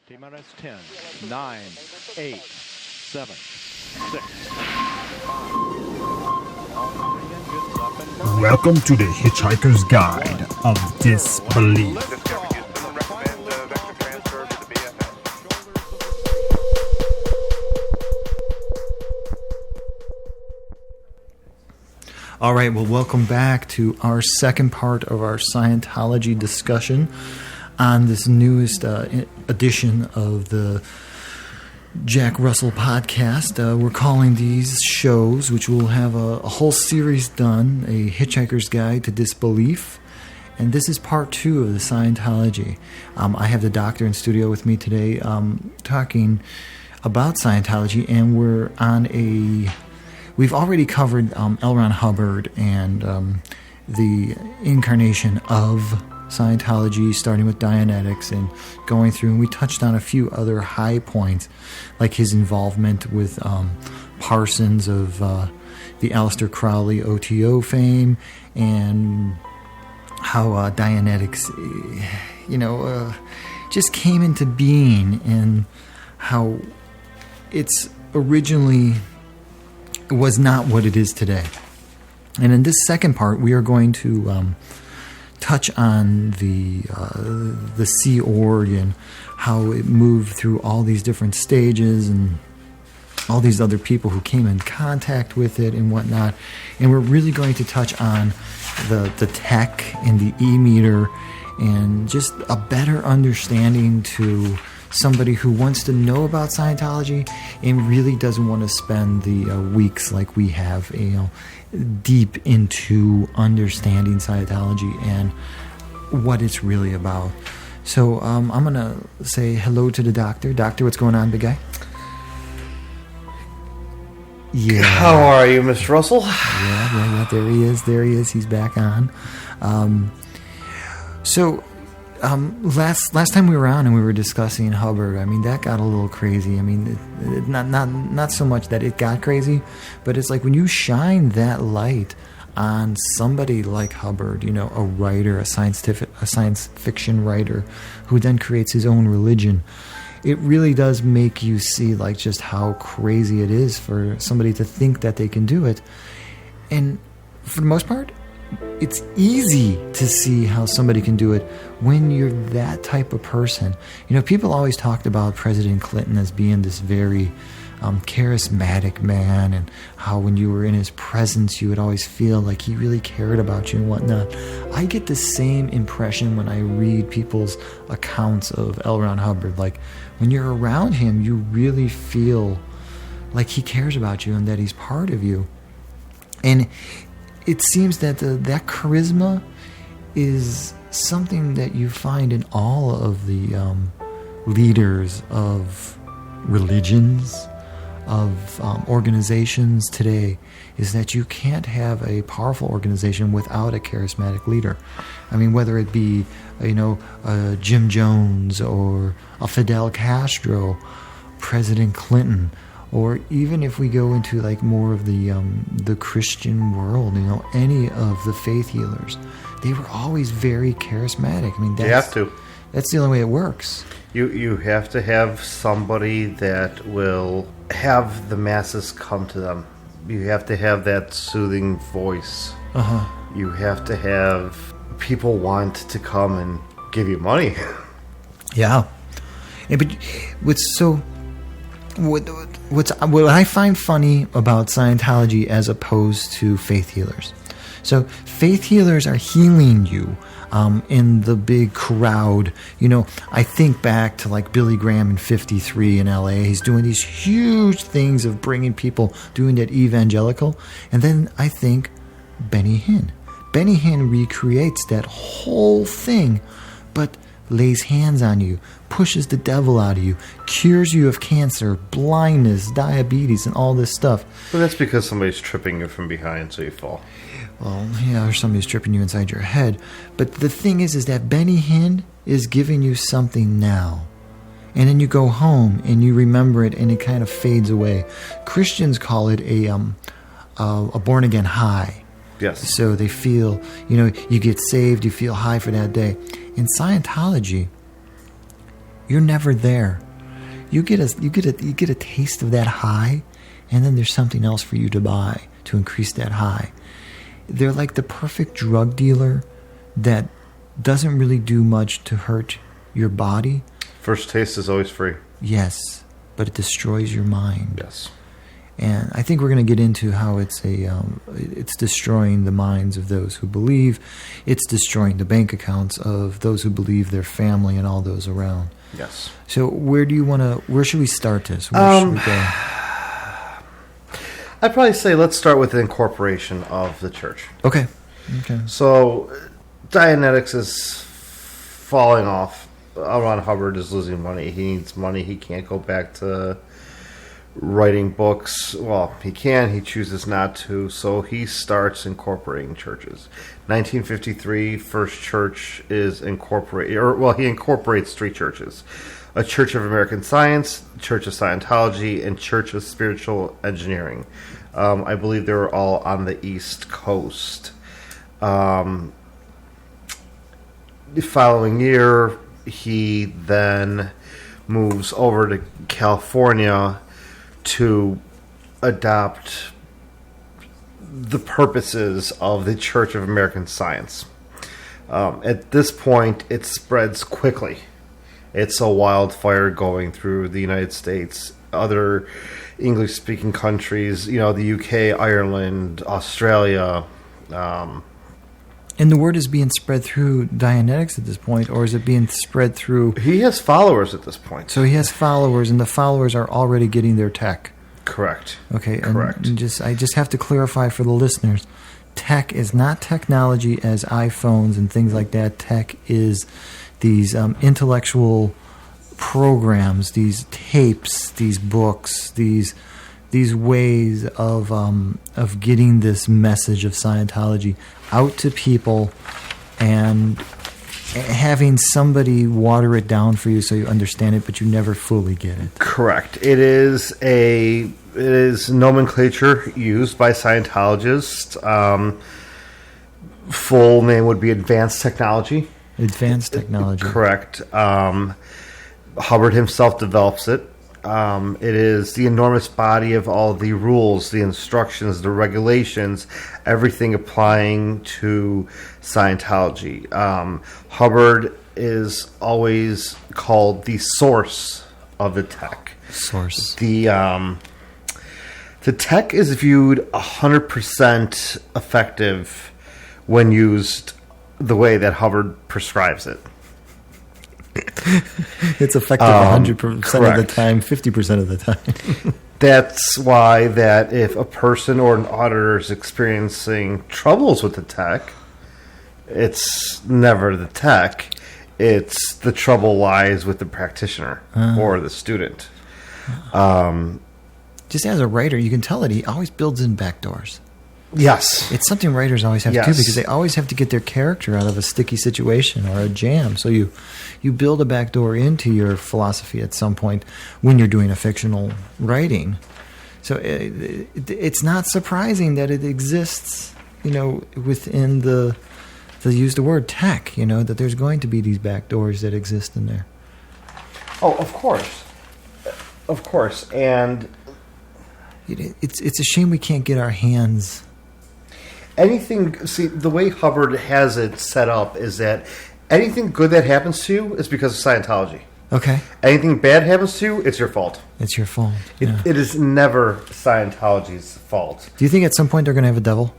T-minus 10, 9, 8, 7, 6, 5. Welcome to the Hitchhiker's Guide of Disbelief. All right, well, welcome back to our second part of our Scientology discussion on this newest edition of the Jack Russell podcast. We're calling these shows, which will have a whole series done, a Hitchhiker's Guide to Disbelief. And this is part 2 of the Scientology. I have the doctor in studio with me today talking about Scientology, and we're on we've already covered L. Ron Hubbard and the incarnation of Scientology, starting with Dianetics and going through, and we touched on a few other high points, like his involvement with Parsons of the Aleister Crowley OTO fame, and how Dianetics, just came into being, and how it's originally was not what it is today. And in this second part, we are going to touch on the Sea Org and how it moved through all these different stages and all these other people who came in contact with it and whatnot. And we're really going to touch on the tech and the e-meter and just a better understanding to somebody who wants to know about Scientology and really doesn't want to spend the weeks like we have, deep into understanding Scientology and what it's really about. So I'm going to say hello to the doctor. Doctor, what's going on, big guy? Yeah. How are you, Mr. Russell? Yeah. There he is. He's back on. Last time we were on and we were discussing Hubbard, I mean, that got a little crazy. I mean, not so much that it got crazy, but it's like when you shine that light on somebody like Hubbard, a writer, a science fiction writer, who then creates his own religion, it really does make you see like just how crazy it is for somebody to think that they can do it. And for the most part, it's easy to see how somebody can do it when you're that type of person. People always talked about President Clinton as being this very charismatic man, and how when you were in his presence you would always feel like he really cared about you and whatnot. I get the same impression when I read people's accounts of L. Ron Hubbard. Like, when you're around him, you really feel like he cares about you and that he's part of you. And it seems that that charisma is something that you find in all of the leaders of religions, of organizations today, is that you can't have a powerful organization without a charismatic leader. I mean, whether it be, Jim Jones or a Fidel Castro, President Clinton, or even if we go into like more of the Christian world, any of the faith healers, they were always very charismatic. I mean, that's the only way it works. You have to have somebody that will have the masses come to them. You have to have that soothing voice. You have to have people want to come and give you money. Yeah. But what I find funny about Scientology as opposed to faith healers. So faith healers are healing you in the big crowd. I think back to like Billy Graham in 53 in LA. He's doing these huge things of bringing people, doing that evangelical. And then I think Benny Hinn. Benny Hinn recreates that whole thing, but lays hands on you, pushes the devil out of you, cures you of cancer, blindness, diabetes, and all this stuff. Well, that's because somebody's tripping you from behind so you fall. Well, yeah, or somebody's tripping you inside your head. But the thing is that Benny Hinn is giving you something now. And then you go home and you remember it and it kind of fades away. Christians call it a born-again high. Yes. So they feel, you get saved, you feel high for that day. In Scientology, You're never there. You get a taste of that high, and then there's something else for you to buy to increase that high. They're like the perfect drug dealer that doesn't really do much to hurt your body. First taste is always free. Yes, but it destroys your mind. Yes. And I think we're going to get into how it's destroying the minds of those who believe. It's destroying the bank accounts of those who believe, their family, and all those around. Yes. So where should we start this? Where should we go? I'd probably say let's start with the incorporation of the church. Okay. So Dianetics is falling off. L. Ron Hubbard is losing money. He needs money. He can't go back to writing books. Well, he can. He chooses not to. So he starts incorporating churches. 1953, first church is incorporated. He incorporates 3 churches. A Church of American Science, Church of Scientology, and Church of Spiritual Engineering. I believe they were all on the East Coast. The following year, he then moves over to California to adopt the purposes of the Church of American Science. At this point, it spreads quickly. It's a wildfire going through the United States, other English-speaking countries, the UK, Ireland, Australia. And the word is being spread through Dianetics at this point, or is it being spread through... He has followers at this point. So he has followers, and the followers are already getting their tech. Correct. Okay. Correct. And I just have to clarify for the listeners, tech is not technology as iPhones and things like that. Tech is these intellectual programs, these tapes, these books, these ways of getting this message of Scientology out to people and having somebody water it down for you so you understand it, but you never fully get it. Correct. It is nomenclature used by Scientologists. Full name would be advanced technology. Advanced technology. Correct. Hubbard himself develops it. It is the enormous body of all the rules, the instructions, the regulations, everything applying to Scientology. Hubbard is always called the source of the tech. Source. The tech is viewed 100% effective when used the way that Hubbard prescribes it. It's effective 100% correct. of the time, 50% of the time. That's why that if a person or an auditor is experiencing troubles with the tech, it's never the tech. It's the trouble lies with the practitioner or the student. Just as a writer, you can tell that he always builds in backdoors. Yes. It's something writers always have to do Yes. because they always have to get their character out of a sticky situation or a jam. So you build a backdoor into your philosophy at some point when you're doing a fictional writing. So it's not surprising that it exists, within the use the word tech, that there's going to be these backdoors that exist in there. Oh, of course. Of course. And it's a shame we can't get our hands... the way Hubbard has it set up is that anything good that happens to you is because of Scientology. Okay. Anything bad happens to you, it's your fault. It's your fault. Yeah. It is never Scientology's fault. Do you think at some point they're going to have a devil?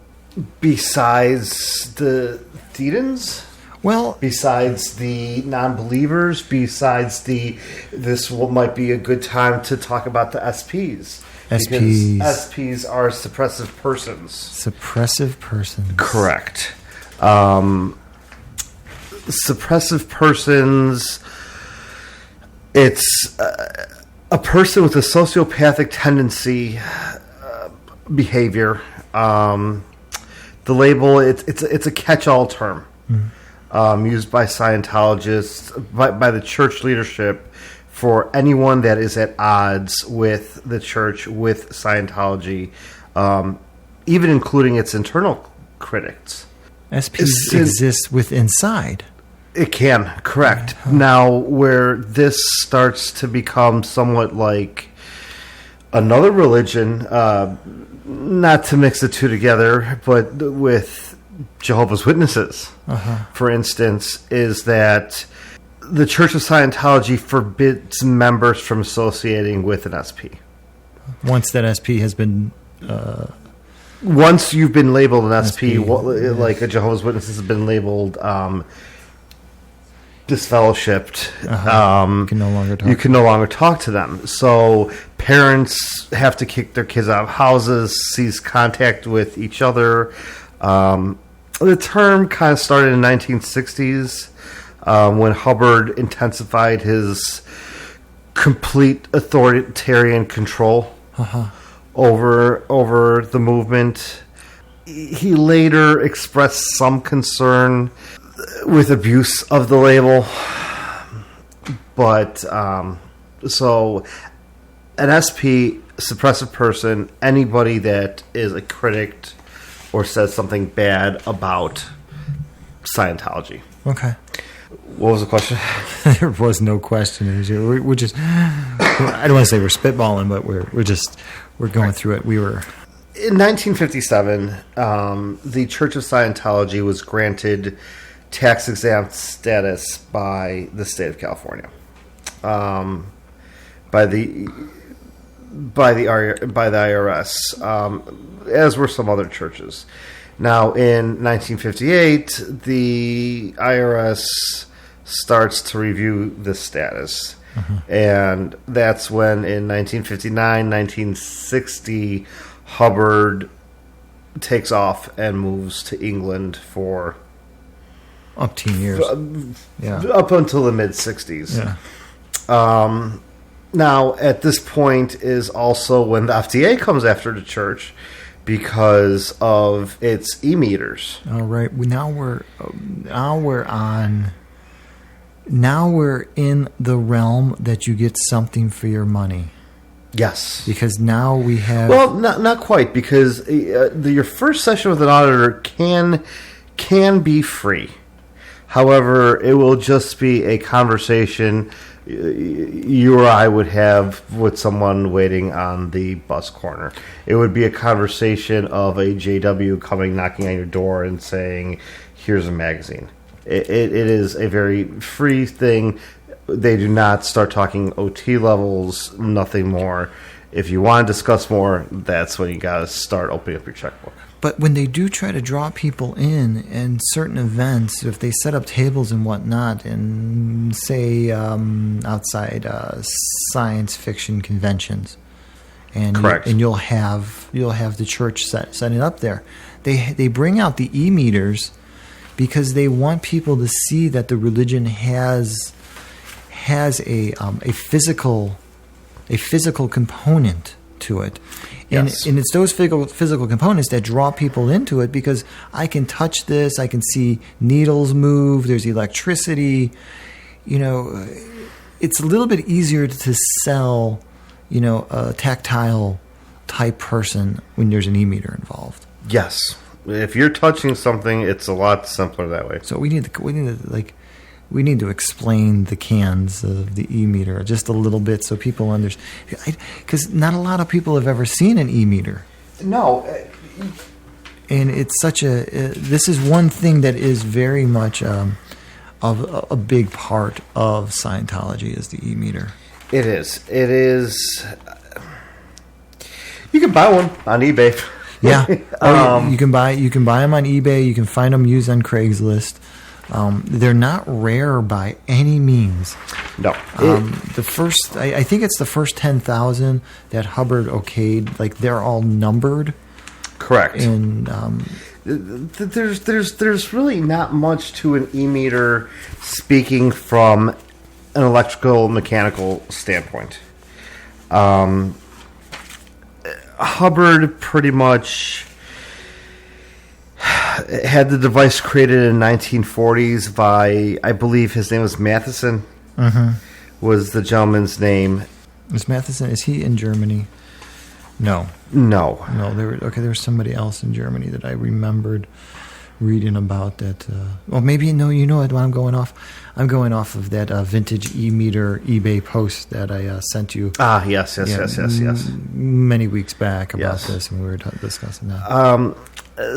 Besides the Thetans? Well... Besides the non-believers? Besides this might be a good time to talk about the SPs. SPs. Because SPs are suppressive persons. Suppressive persons. Correct. Suppressive persons, it's a person with a sociopathic tendency behavior. The label, it's a catch-all term used by Scientologists, by the church leadership, for anyone that is at odds with the church, with Scientology, even including its internal critics. SPs exist with inside. It can, correct. Now, where this starts to become somewhat like another religion, not to mix the two together, but with Jehovah's Witnesses, for instance, is that the Church of Scientology forbids members from associating with an SP. Once that SP has been... Once you've been labeled an SP, like a Jehovah's Witness has been labeled disfellowshipped, you can no longer talk. You can no longer talk to them. So parents have to kick their kids out of houses, cease contact with each other. The term kind of started in the 1960s when Hubbard intensified his complete authoritarian control over the movement. He later expressed some concern with abuse of the label, but so an SP, suppressive person, anybody that is a critic or says something bad about Scientology. Okay. What was the question? There was no question. We're just, I don't want to say we're spitballing, but we're going through it. We were... In 1957, the Church of Scientology was granted tax-exempt status by the state of California, by the IRS, as were some other churches. Now, in 1958, the IRS starts to review this status, and that's when, in 1959, 1960, Hubbard takes off and moves to England for up 10 years. Up until the mid-60s. Yeah. Now, at this point is also when the FDA comes after the church because of its e-meters. All right. Now we're in the realm that you get something for your money. Yes. Because now we have... Well, not quite, because your first session with an auditor can be free. However, it will just be a conversation you or I would have with someone waiting on the bus corner. It would be a conversation of a JW coming, knocking on your door and saying, here's a magazine. It is a very free thing. They do not start talking OT levels, nothing more. If you want to discuss more, that's when you got to start opening up your checkbook. But when they do try to draw people in certain events, if they set up tables and whatnot, and say outside science fiction conventions, and correct, you'll have the church setting up there, they bring out the e-meters because they want people to see that the religion has a physical component to it. And, yes. And it's those physical components that draw people into it, because I can touch this, I can see needles move, there's electricity. It's a little bit easier to sell, a tactile type person when there's an e-meter involved. Yes. If you're touching something, it's a lot simpler that way. So we need to explain the cans of the e-meter just a little bit so people understand. Because not a lot of people have ever seen an e-meter. No. And it's this is one thing that is very much of a big part of Scientology is the e-meter. It is. You can buy one on eBay. Yeah. You can buy them on eBay. You can find them used on Craigslist. They're not rare by any means. No. I think it's the first 10,000 that Hubbard okayed. Like, they're all numbered. Correct. And there's really not much to an e-meter speaking from an electrical mechanical standpoint. Hubbard pretty much had the device created in the 1940s by, I believe his name was Matheson, was the gentleman's name. Is Matheson, is he in Germany? No. No. There was somebody else in Germany that I remembered reading about that. Well, maybe no. You know what? I'm going off. I'm going off of that vintage e-meter eBay post that I sent you. Yes. Many weeks back about Yes. this, and we were discussing that.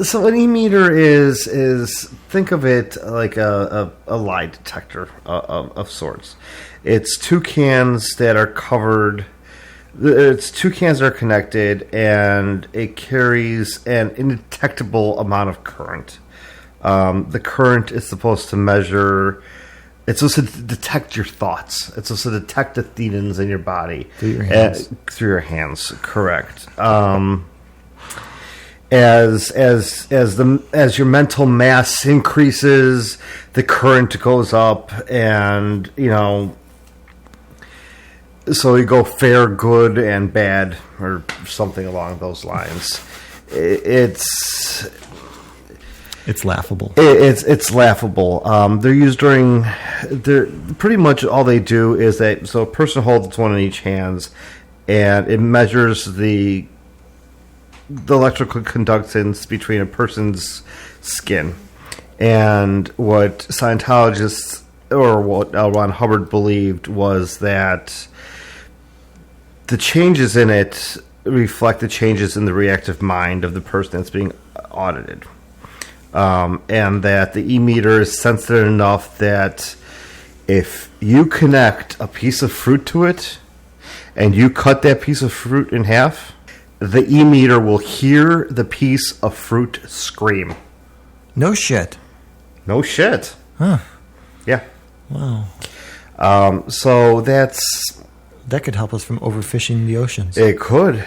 So an e-meter is think of it like a lie detector of sorts. It's two cans that are covered. It's two cans that are connected, and it carries an indetectable amount of current. The current is supposed to measure. It's supposed to detect your thoughts. It's supposed to detect the thetans in your body Through your hands. Through your hands, correct. As your mental mass increases, the current goes up, and so you go fair, good, and bad, or something along those lines. It's laughable. It's laughable. They're used during. They're pretty much all they do is that. So a person holds one in each hands, and it measures the electrical conductance between a person's skin. And what Scientologists or what L. Ron Hubbard believed was that the changes in it reflect the changes in the reactive mind of the person that's being audited. And that the e-meter is sensitive enough that if you connect a piece of fruit to it and you cut that piece of fruit in half, the e-meter will hear the piece of fruit scream. No shit. No shit. Huh. Yeah. Wow. So that could help us from overfishing the oceans. It could.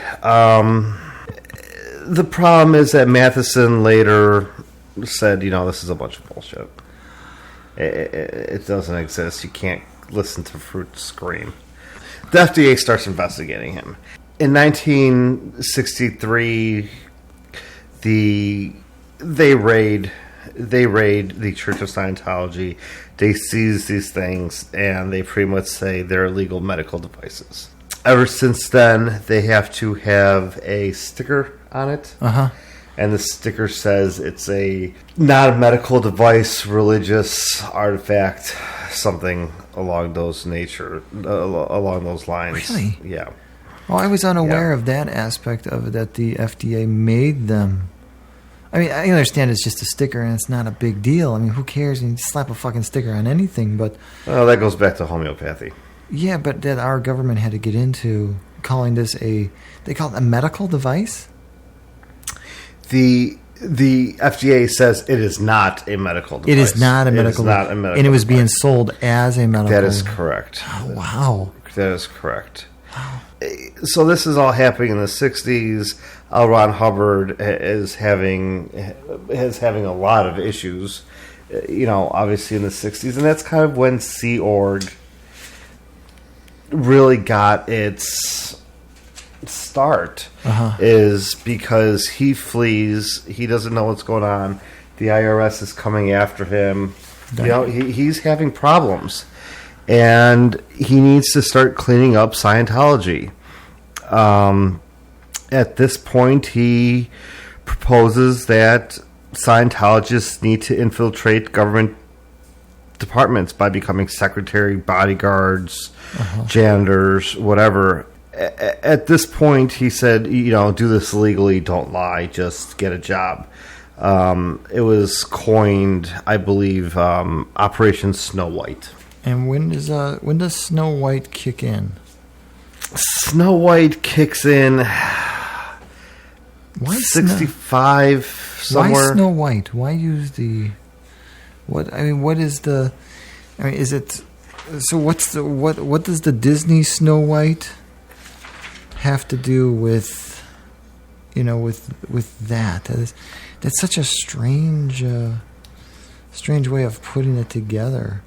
The problem is that Matheson later said, this is a bunch of bullshit. It doesn't exist. You can't listen to fruit scream. The FDA starts investigating him. In 1963, they raid the Church of Scientology. They seize these things, and they pretty much say they're illegal medical devices. Ever since then, they have to have a sticker on it. And the sticker says it's not a medical device, religious artifact, something along those lines. Really? Yeah. Oh, I was unaware of that aspect of it, that the FDA made them. I mean, I understand it's just a sticker and it's not a big deal. I mean, who cares? You slap a fucking sticker on anything, but... Well, that goes back to homeopathy. Yeah, but that our government had to get into calling this they call it a medical device? The FDA says it is not a medical device. It is not a medical device. And it was being sold as a medical device. That is correct. Oh, wow. That is correct. Wow. So this is all happening in the 60s. L. Ron Hubbard is having a lot of issues, obviously in the 60s. And that's kind of when Sea Org really got its start, is because he flees. He doesn't know what's going on. The IRS is coming after him. He's having problems. And he needs to start cleaning up Scientology. At this point, he proposes that Scientologists need to infiltrate government departments by becoming secretary, bodyguards, janitors, whatever. At this point, he said, do this legally, don't lie, just get a job. It was coined, I believe, Operation Snow White. And when does Snow White kick in? Snow White kicks in why 65 somewhere. Why Snow White? Why use the what? I mean, what is the? I mean, is it? So what's the what? What does the Disney Snow White have to do with? With that? That's such a strange way of putting it together.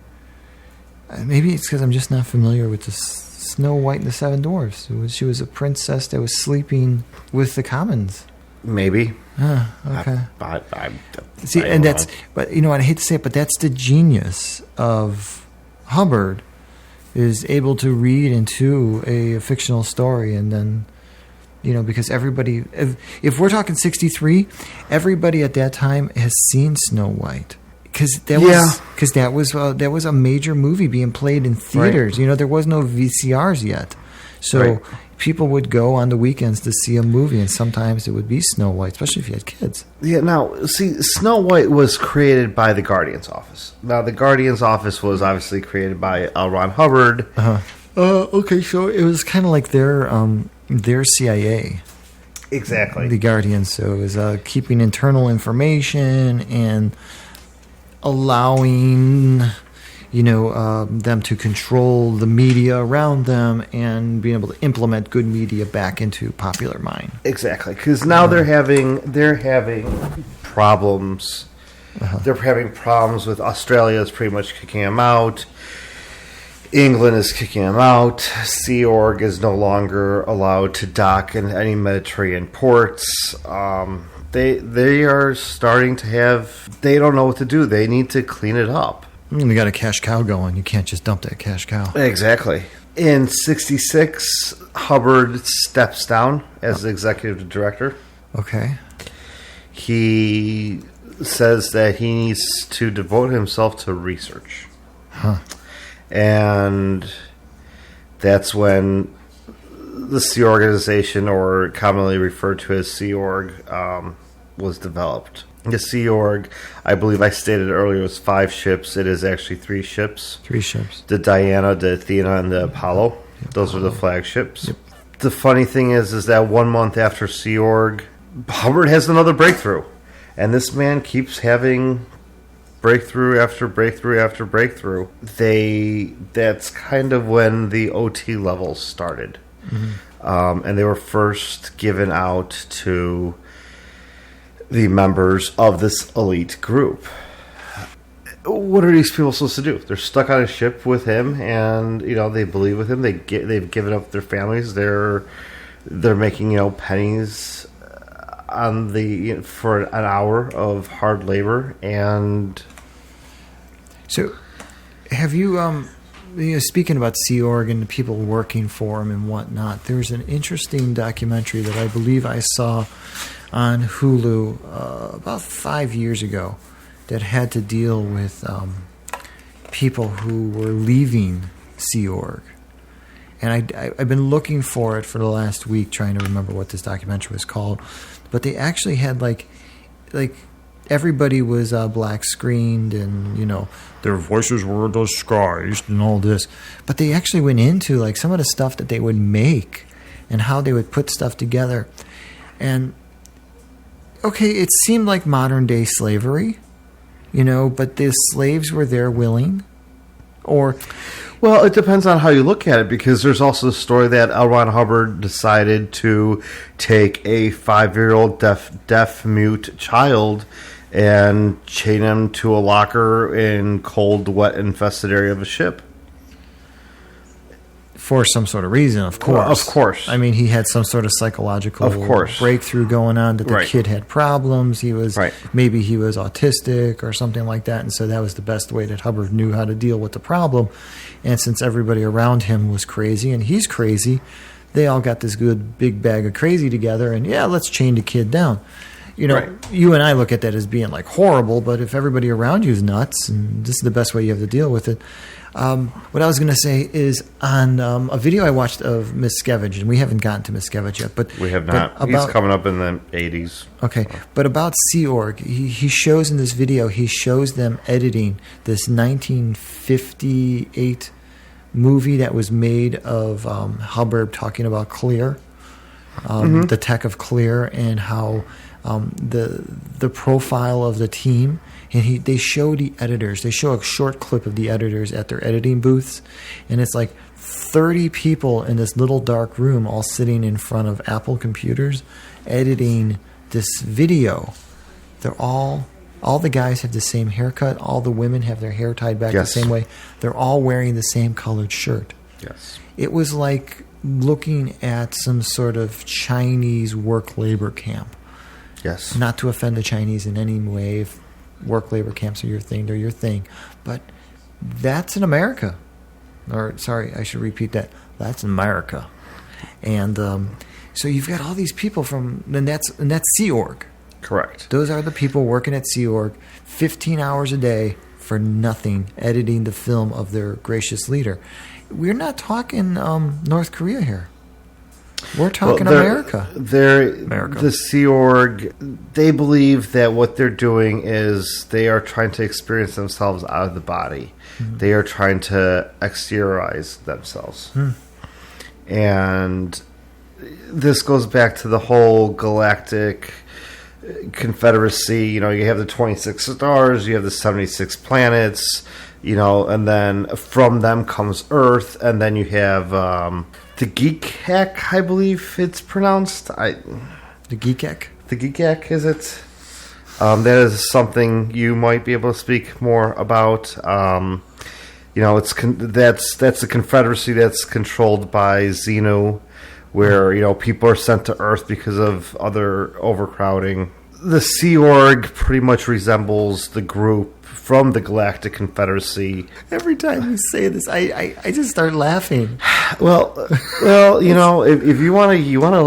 Maybe it's because I'm just not familiar with the Snow White and the Seven Dwarfs. She was a princess that was sleeping with the commons. Maybe. Okay. See, and that's, but I hate to say it, but that's the genius of Hubbard, is able to read into a fictional story and then Because everybody, if we're talking 63, everybody at that time has seen Snow White. Because that was a major movie being played in theaters. Right. There was no VCRs yet. So people would go on the weekends to see a movie, and sometimes it would be Snow White, especially if you had kids. Yeah, now, see, Snow White was created by the Guardian's office. Now, the Guardian's office was obviously created by L. Ron Hubbard. Okay, so it was kind of like their CIA. Exactly. The Guardians. So it was keeping internal information and allowing, them to control the media around them and being able to implement good media back into popular mind. Exactly, because now they're having problems. They're having problems with Australia is pretty much kicking them out. England is kicking them out. Sea Org is no longer allowed to dock in any Mediterranean ports. They are starting to have... They don't know what to do. They need to clean it up. They got a cash cow going. You can't just dump that cash cow. Exactly. In 1966, Hubbard steps down as executive director. Okay. He says that he needs to devote himself to research. And that's when the Sea Organization, or commonly referred to as Sea Org, was developed. The Sea Org, I believe I stated earlier, was 5 ships. It is actually 3 ships. 3 ships. The Diana, the Athena, and the Apollo. Those are the flagships. Yep. The funny thing is that 1 month after Sea Org, Hubbard has another breakthrough. And this man keeps having breakthrough after breakthrough after breakthrough. That's kind of when the OT levels started. And they were first given out to the members of this elite group. What are these people supposed to do? They're stuck on a ship with him, and they believe with him. They've given up their families. They're making pennies on for an hour of hard labor. And so, have you speaking about Sea Org and the people working for them and whatnot? There's an interesting documentary that I believe I saw on Hulu about 5 years ago that had to deal with people who were leaving Sea Org. And I've been looking for it for the last week, trying to remember what this documentary was called. But they actually had like everybody was black screened, and their voices were disguised and all this. But they actually went into like some of the stuff that they would make and how they would put stuff together. And okay, it seemed like modern day slavery, but the slaves were there willing, or... Well, it depends on how you look at it, because there's also the story that L. Ron Hubbard decided to take a 5-year-old deaf-mute child and chain him to a locker in cold, wet-infested area of a ship. For some sort of reason, of course. Well, of course. I mean, he had some sort of psychological breakthrough going on, that the kid had problems. Maybe he was autistic or something like that, and so that was the best way that Hubbard knew how to deal with the problem. And since everybody around him was crazy, and he's crazy, they all got this good big bag of crazy together, and let's chain the kid down. You and I look at that as being like horrible, but if everybody around you is nuts, and this is the best way you have to deal with it. What I was going to say is on a video I watched of Miscavige, and we haven't gotten to Miscavige yet, but we have not. He's coming up in the 80s. Okay, but about Sea Org, he shows in this video, he shows them editing this 1958 movie that was made of Hubbard talking about Clear, the tech of Clear, and how the profile of the team. And they show the editors. They show a short clip of the editors at their editing booths. And it's like 30 people in this little dark room all sitting in front of Apple computers editing this video. They're all the guys have the same haircut. All the women have their hair tied back the same way. They're all wearing the same colored shirt. Yes. It was like looking at some sort of Chinese work labor camp. Yes. Not to offend the Chinese in any way. If work labor camps are your thing, they're your thing. But that's in America. Or, sorry, I should repeat that. That's in America. And So you've got all these people and that's Sea Org. Correct. Those are the people working at Sea Org, 15 hours a day for nothing, editing the film of their gracious leader. We're not talking North Korea here. We're talking America. America. The Sea Org, they believe that what they're doing is they are trying to experience themselves out of the body. Mm-hmm. They are trying to exteriorize themselves. And this goes back to the whole galactic confederacy. You have the 26 stars, you have the 76 planets, and then from them comes Earth, and then you have the Geek-Hack, I believe it's pronounced. The Geek-Hack? The Geek-Hack, is it? That is something you might be able to speak more about. That's the confederacy that's controlled by Zenu, where people are sent to Earth because of other overcrowding. The Sea Org pretty much resembles the group from the Galactic Confederacy. Every time you say this, I just start laughing. Well, if you want to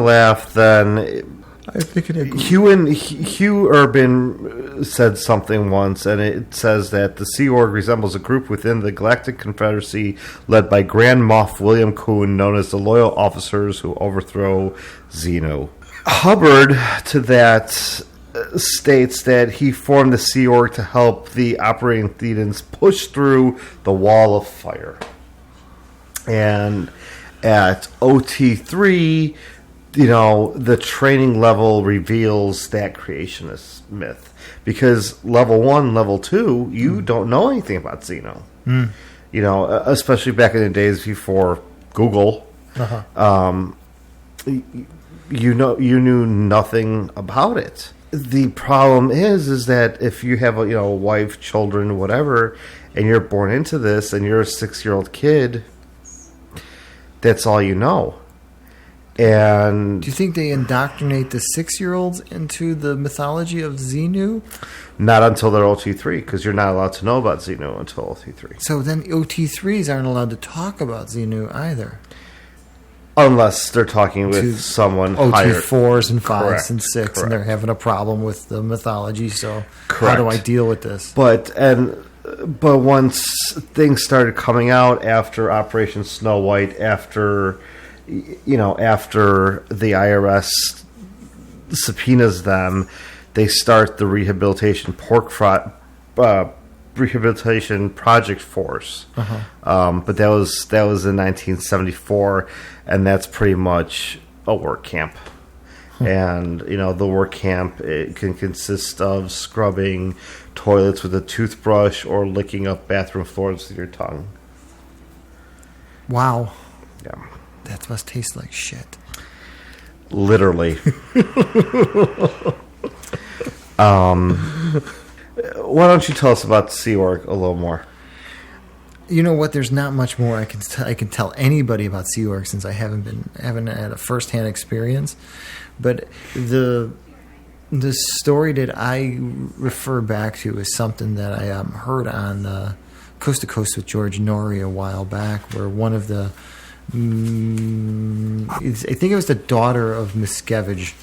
laugh, then I think Hugh Urban said something once, and it says that the Sea Org resembles a group within the Galactic Confederacy led by Grand Moff William Kuhn, known as the Loyal Officers who overthrow Zenu. Hubbard, to that, states that he formed the Sea Org to help the operating Thetans push through the Wall of Fire. And at OT3, the training level reveals that creationist myth. Because level 1, level 2, you don't know anything about Zenu. Especially back in the days before Google. You knew nothing about it. The problem is that if you have a wife, children, whatever, and you're born into this, and you're a 6-year-old kid, that's all you know. And do you think they indoctrinate the 6-year-olds into the mythology of Zenu? Not until they're OT3, because you're not allowed to know about Zenu until OT3. So then OT3s aren't allowed to talk about Zenu either. Unless they're talking with someone higher. OT4s and 5s Correct, and 6, correct. and they're having a problem with the mythology, so Correct. how do I deal with this? But once things started coming out after Operation Snow White, after the IRS subpoenas them, they start the rehabilitation rehabilitation project force. But that was in 1974, and that's pretty much a work camp. And the work camp, it can consist of scrubbing toilets with a toothbrush or licking up bathroom floors with your tongue. Wow. Yeah. That must taste like shit. Literally. Why don't you tell us about the Sea Org a little more? You know what? There's not much more I can tell anybody about Sea Org since I haven't had a first-hand experience. But the story that I refer back to is something that I heard on Coast to Coast with George Norrie a while back, where one of the I think it was the daughter of Miscavige,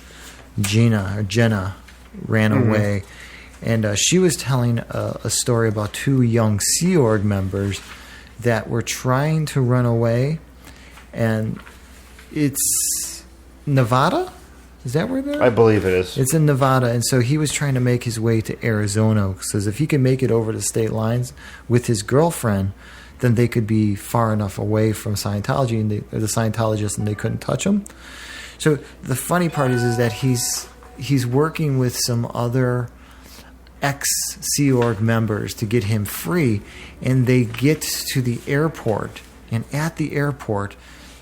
Jenna, ran away. And she was telling a story about 2 young Sea Org members that were trying to run away. And it's Nevada? Is that where they're? I believe it is. It's in Nevada. And so he was trying to make his way to Arizona. Because if he could make it over the state lines with his girlfriend, then they could be far enough away from Scientology and the Scientologists, and they couldn't touch him. So the funny part is that he's working with some other ex-Sea Org members to get him free, and they get to the airport, and at the airport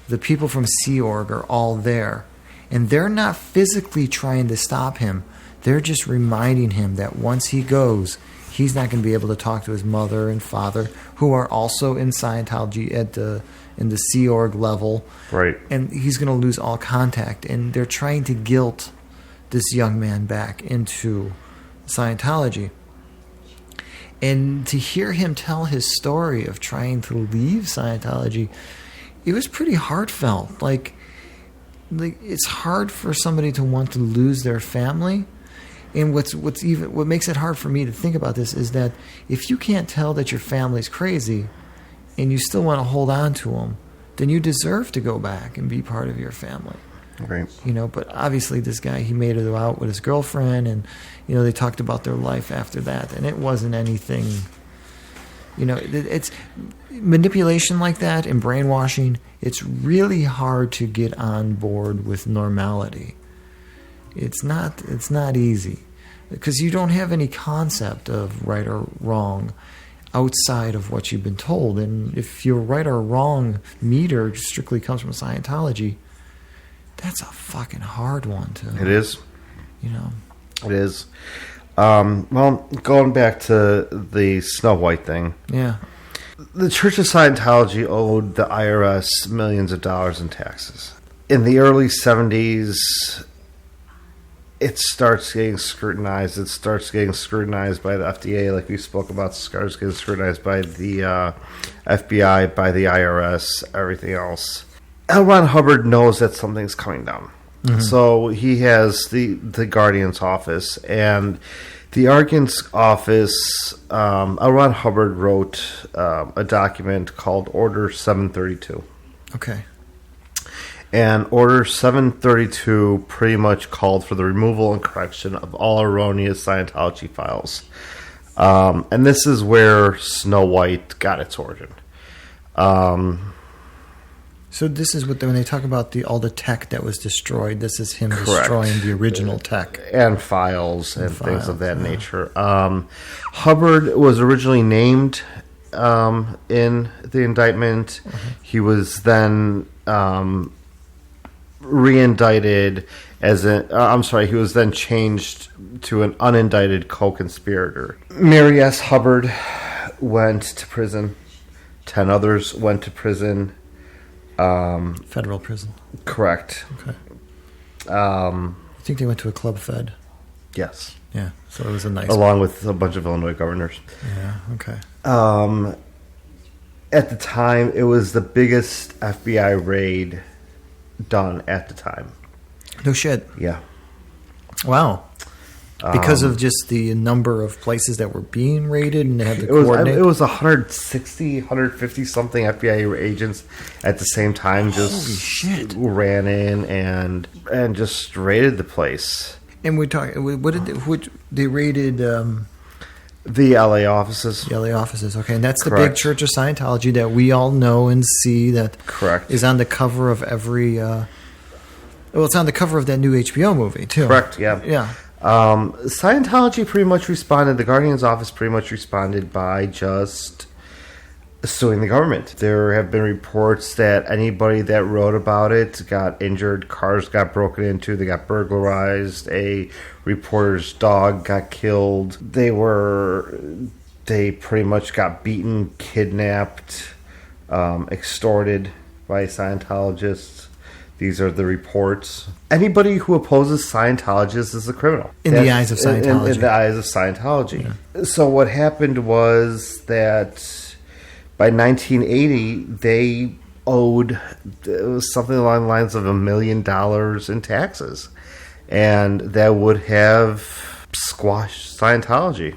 the people from Sea Org are all there, and they're not physically trying to stop him. They're just reminding him that once he goes, he's not going to be able to talk to his mother and father, who are also in Scientology in the Sea Org level, right? And he's going to lose all contact, and they're trying to guilt this young man back into Scientology. And to hear him tell his story of trying to leave Scientology, it was pretty heartfelt. Like, like, it's hard for somebody to want to lose their family. And what makes it hard for me to think about this is that if you can't tell that your family's crazy and you still want to hold on to them, then you deserve to go back and be part of your family. Right. But obviously this guy, he made it out with his girlfriend, and, they talked about their life after that, and it wasn't anything, it's manipulation like that and brainwashing. It's really hard to get on board with normality. It's not easy, because you don't have any concept of right or wrong outside of what you've been told. And if your right or wrong meter strictly comes from Scientology, that's a fucking hard one to... It is. It is. Well, going back to the Snow White thing. Yeah. The Church of Scientology owed the IRS millions of dollars in taxes. In the early 70s, it starts getting scrutinized. It starts getting scrutinized by the FDA, like we spoke about. It starts getting scrutinized by the FBI, by the IRS, everything else. L. Ron Hubbard knows that something's coming down. Mm-hmm. So he has the Guardian's office. And the Guardian's office, L. Ron Hubbard wrote a document called Order 732. Okay. And Order 732 pretty much called for the removal and correction of all erroneous Scientology files. And this is where Snow White got its origin. So this is when they talk about all the tech that was destroyed, this is him Correct. Destroying the original tech. And files and things of that nature. Hubbard was originally named in the indictment. Mm-hmm. He was then... re-indicted as he was then changed to an unindicted co-conspirator. Mary S. Hubbard went to prison. 10 others went to prison. Federal prison. Correct. Okay. I think they went to a club fed. Yes. Yeah, so it was a nice... Along with a bunch of Illinois governors. Yeah, okay. At the time, it was the biggest FBI raid done at the time. No shit. Yeah. Wow. Because of just the number of places that were being raided, and they had to coordinate? It was 160, 150 something FBI agents at the same time just ran in and just raided the place. And they raided... the LA offices. The LA offices, okay. And that's Correct. The big Church of Scientology that we all know and see that Correct. Is on the cover of every... it's on the cover of that new HBO movie, too. Correct, yeah. Yeah. Scientology pretty much responded, the Guardian's office pretty much responded by just suing the government. There have been reports that anybody that wrote about it got injured, cars got broken into, they got burglarized, a reporter's dog got killed. They pretty much got beaten, kidnapped, extorted by Scientologists. These are the reports. Anybody who opposes Scientologists is a criminal. In the eyes of Scientology. In the eyes of Scientology. Yeah. So what happened was that by 1980, they owed something along the lines of $1 million in taxes. And that would have squashed Scientology.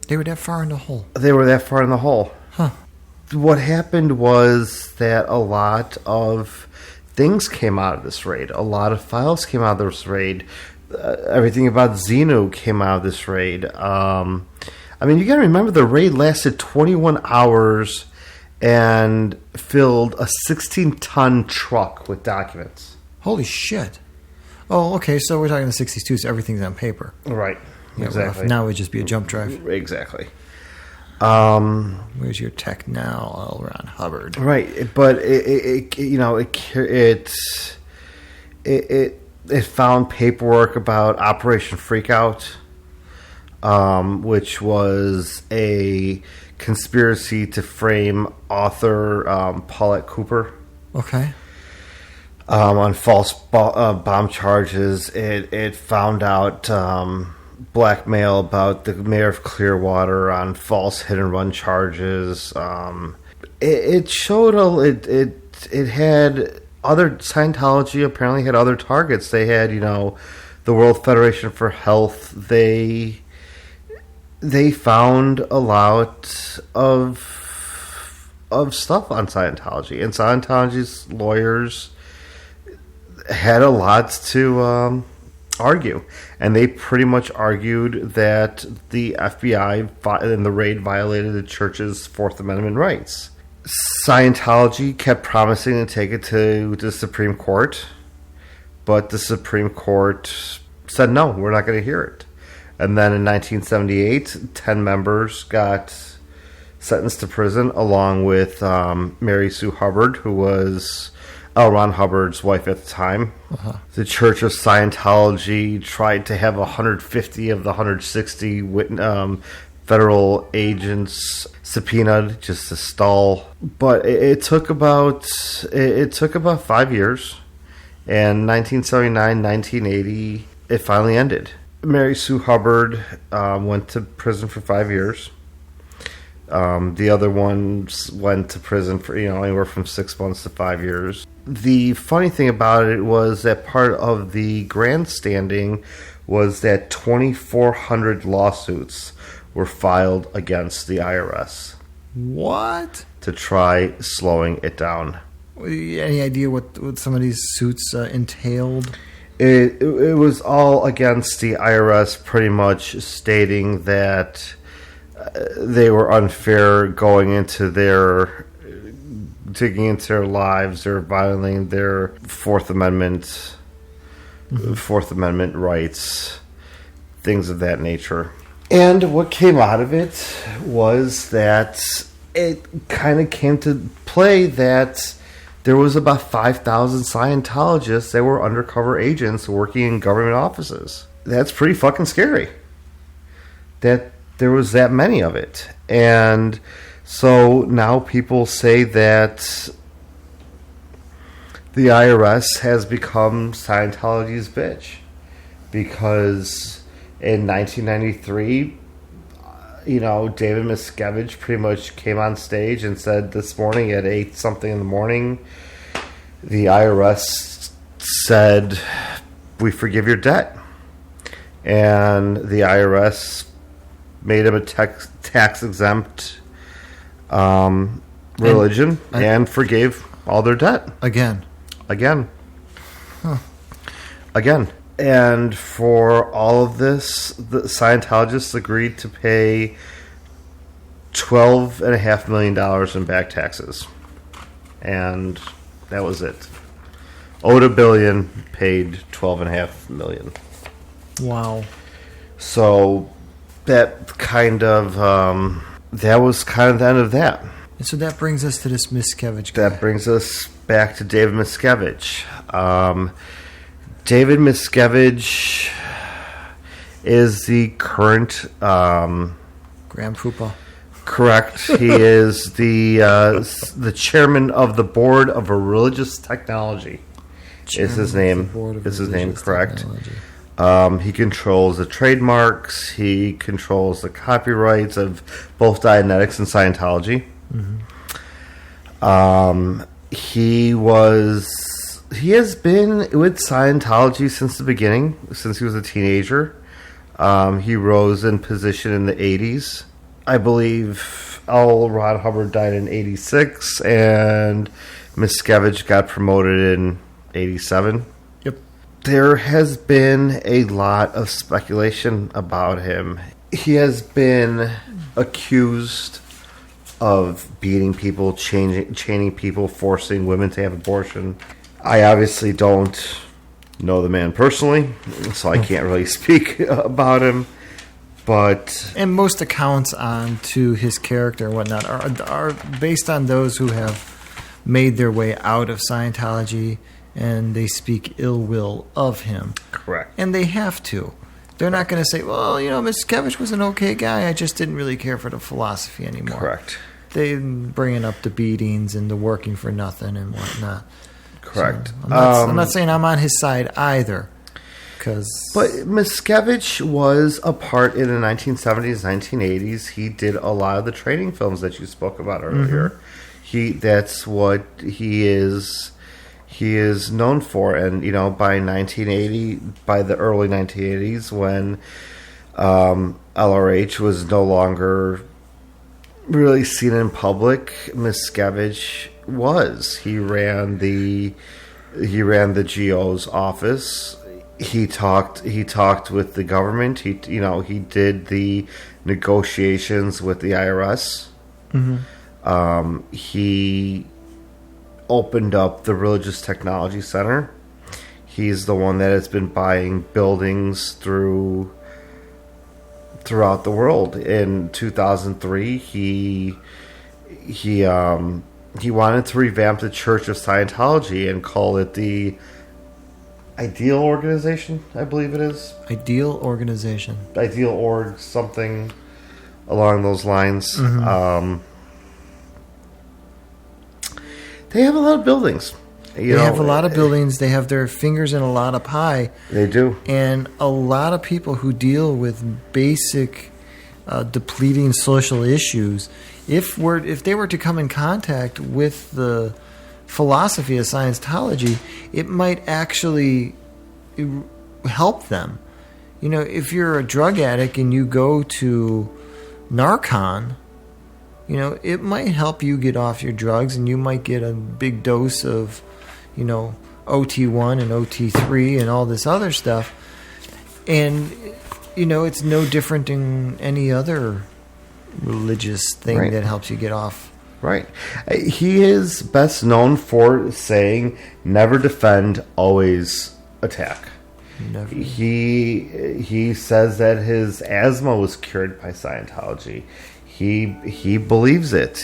They were that far in the hole. They were that far in the hole. Huh. What happened was that a lot of things came out of this raid. A lot of files came out of this raid. Everything about Zenu came out of this raid. You got to remember the raid lasted 21 hours and filled a 16-ton truck with documents. Holy shit. Oh, okay, so we're talking the 60s too, so everything's on paper. Right, Yeah, exactly. Well, now it would just be a jump drive. Exactly. Where's your tech now, L. Ron Hubbard? Right, but it found paperwork about Operation Freakout, which was a conspiracy to frame author Paulette Cooper. Okay. On false bomb charges. It found out blackmail about the mayor of Clearwater on false hit and run charges. It showed it had other Scientology apparently had other targets. They had, the World Federation for Health. They found a lot of stuff on Scientology, and Scientology's lawyers had a lot to argue, and they pretty much argued that the FBI in the raid violated the church's Fourth Amendment rights. Scientology kept promising to take it to the Supreme Court, but the Supreme Court said no, we're not going to hear it. And then in 1978, 10 members got sentenced to prison, along with Mary Sue Hubbard, who was L. Ron Hubbard's wife at the time. The Church of Scientology tried to have 150 of the 160 federal agents subpoenaed just to stall. But it took about 5 years, and 1979, 1980, it finally ended. Mary Sue Hubbard went to prison for 5 years. The other ones went to prison for anywhere from 6 months to 5 years. The funny thing about it was that part of the grandstanding was that 2,400 lawsuits were filed against the IRS. What? To try slowing it down. Any idea what some of these suits entailed? It was all against the IRS, pretty much stating that they were unfair digging into their lives, they're violating their Fourth Amendment rights, things of that nature. And what came out of it was that it kind of came to play that there was about 5,000 Scientologists that were undercover agents working in government offices. That's pretty fucking scary. That there was that many of it. And so now people say that the IRS has become Scientology's bitch. Because in 1993, David Miscavige pretty much came on stage and said this morning at 8-something in the morning, the IRS said, we forgive your debt. And the IRS made him a tax-exempt religion and forgave all their debt. Again. Huh. Again. And for all of this, the Scientologists agreed to pay $12.5 million in back taxes. And that was it. Owed $1 billion, paid $12.5 million. Wow. So that was kind of the end of that. And so that brings us to this Miscavige guy. That brings us back to David Miscavige. David Miscavige is the current Grand Poobah. Correct. He is the chairman of the board of a religious technology. Is his name? Correct. He controls the trademarks. He controls the copyrights of both Dianetics and Scientology. Mm-hmm. He has been with Scientology since the beginning, since he was a teenager. He rose in position in the 80s. I believe L. Ron Hubbard died in 86, and Miscavige got promoted in 87. Yep. There has been a lot of speculation about him. He has been accused of beating people, chaining people, forcing women to have abortion. I obviously don't know the man personally, so I can't really speak about him. And most accounts on to his character and whatnot are based on those who have made their way out of Scientology, and they speak ill will of him. Correct. And they have to. They're not going to say, well, Miscavige was an okay guy, I just didn't really care for the philosophy anymore. Correct. They bringing up the beatings and the working for nothing and whatnot. Correct. So I'm not saying I'm on his side either. But Miscavige was a part in the 1970s, 1980s. He did a lot of the training films that you spoke about earlier. Mm-hmm. That's what he is. he is known for. And by the early 1980s, when LRH was no longer really seen in public, Miscavige was. He ran the GO's office. He talked with the government. He did the negotiations with the IRS. He opened up the Religious Technology Center. He's the one that has been buying buildings throughout the world. In 2003, he wanted to revamp the Church of Scientology and call it the Ideal Organization, I believe it is. Ideal Organization. Ideal Org, something along those lines. They have a lot of buildings. They have a lot of buildings. They have their fingers in a lot of pie. They do. And a lot of people who deal with basic depleting social issues, if they were to come in contact with the philosophy of Scientology, it might actually help them. If you're a drug addict and you go to Narcan, it might help you get off your drugs, and you might get a big dose of, OT1 and OT3 and all this other stuff. And, it's no different than any other religious thing that helps you get off. Right. He is best known for saying, never defend, always attack. Never. He says that his asthma was cured by Scientology. He believes it.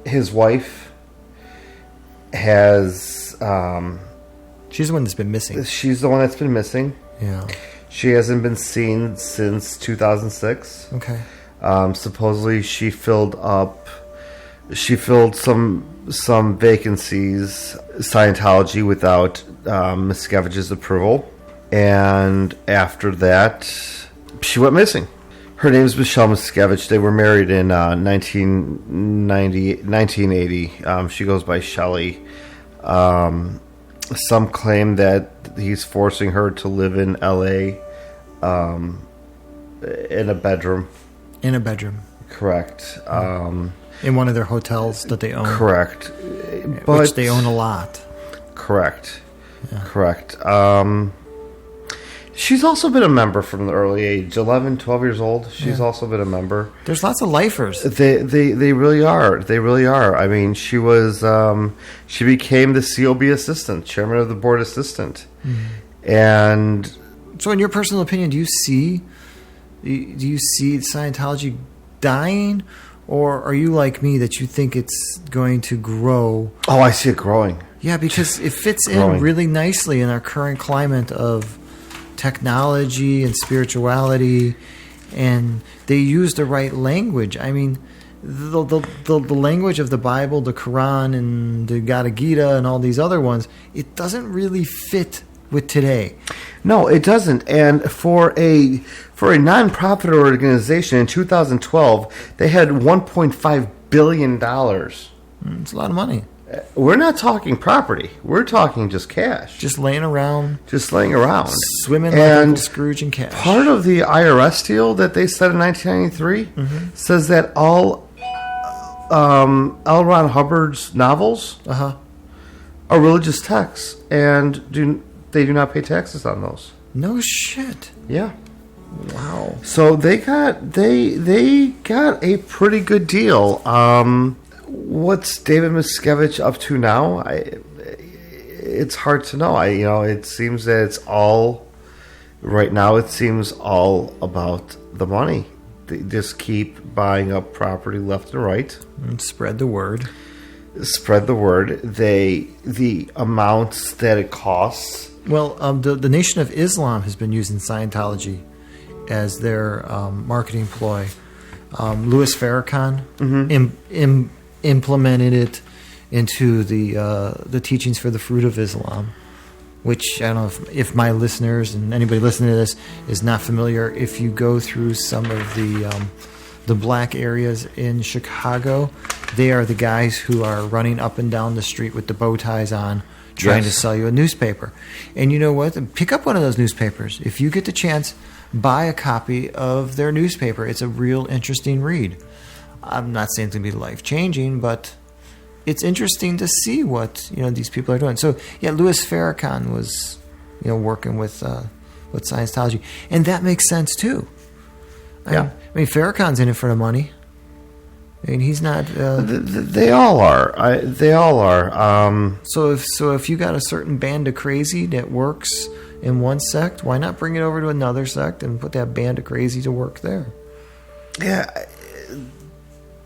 His wife has... she's the one that's been missing. She's the one that's been missing. Yeah. She hasn't been seen since 2006. Okay. Supposedly she filled some vacancies Scientology without Miscavige's approval, and after that she went missing. Her name is Michelle Miscavige. They were married in 1980. She goes by Shelley. Some claim that he's forcing her to live in LA in a bedroom. In a bedroom. Correct. In one of their hotels that they own. Correct. Which they own a lot. Correct. Yeah. Correct. She's also been a member from the early age, 11, 12 years old. She's also been a member. There's lots of lifers. They really are. They really are. I mean, she was she became the COB assistant, chairman of the board assistant. And so in your personal opinion, do you see Scientology dying, or are you like me that you think it's going to grow? Oh, I see it growing. Yeah, because it fits in really nicely in our current climate of technology and spirituality, and they use the right language. I mean, the language of the Bible, the Quran, and the Gita Gita, and all these other ones, it doesn't really fit with today. No, it doesn't. And for a non-profit organization in 2012, they had $1.5 billion. It's a lot of money. We're not talking property. We're talking just cash. Just laying around. Swimming like Uncle Scrooge in cash. Part of the IRS deal that they said in 1993 says that all L. Ron Hubbard's novels are religious texts, and they do not pay taxes on those. No shit. Yeah. Wow. So they got a pretty good deal. What's David Miscavige up to now? It's hard to know. It seems that it's all right now. It seems all about the money. They just keep buying up property left and right. And spread the word. The amounts that it costs. Well, the Nation of Islam has been using Scientology as their marketing ploy. Louis Farrakhan implemented it into the teachings for the Fruit of Islam, which I don't know if my listeners and anybody listening to this is not familiar. If you go through some of the the black areas in Chicago, they are the guys who are running up and down the street with the bow ties on, trying to sell you a newspaper. And you know what? Pick up one of those newspapers. If you get the chance, buy a copy of their newspaper. It's a real interesting read. I'm not saying it's going to be life-changing, but it's interesting to see what these people are doing. So, yeah, Louis Farrakhan was working with Scientology. And that makes sense, too. I mean, Farrakhan's in it for the money. I mean, he's not. They all are. They all are. So if you got a certain band of crazy that works in one sect, why not bring it over to another sect and put that band of crazy to work there? Yeah.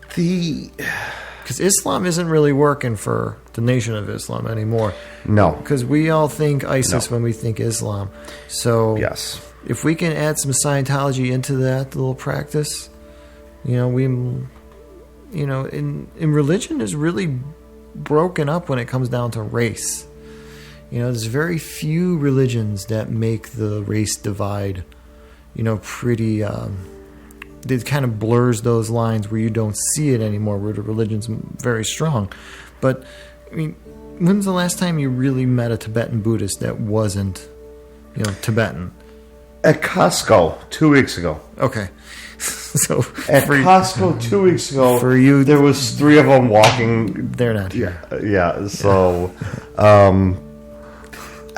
Because Islam isn't really working for the Nation of Islam anymore. No. Because we all think ISIS when we think Islam. So yes, if we can add some Scientology into that little practice, in religion is really broken up when it comes down to race. There's very few religions that make the race divide, pretty. It kind of blurs those lines where you don't see it anymore, where the religion's very strong. But I mean, when's the last time you really met a Tibetan Buddhist that wasn't, Tibetan? At Costco 2 weeks ago. Okay. So at Costco 2 weeks ago, for you, there was 3 of them walking. They're not here. Yeah. So,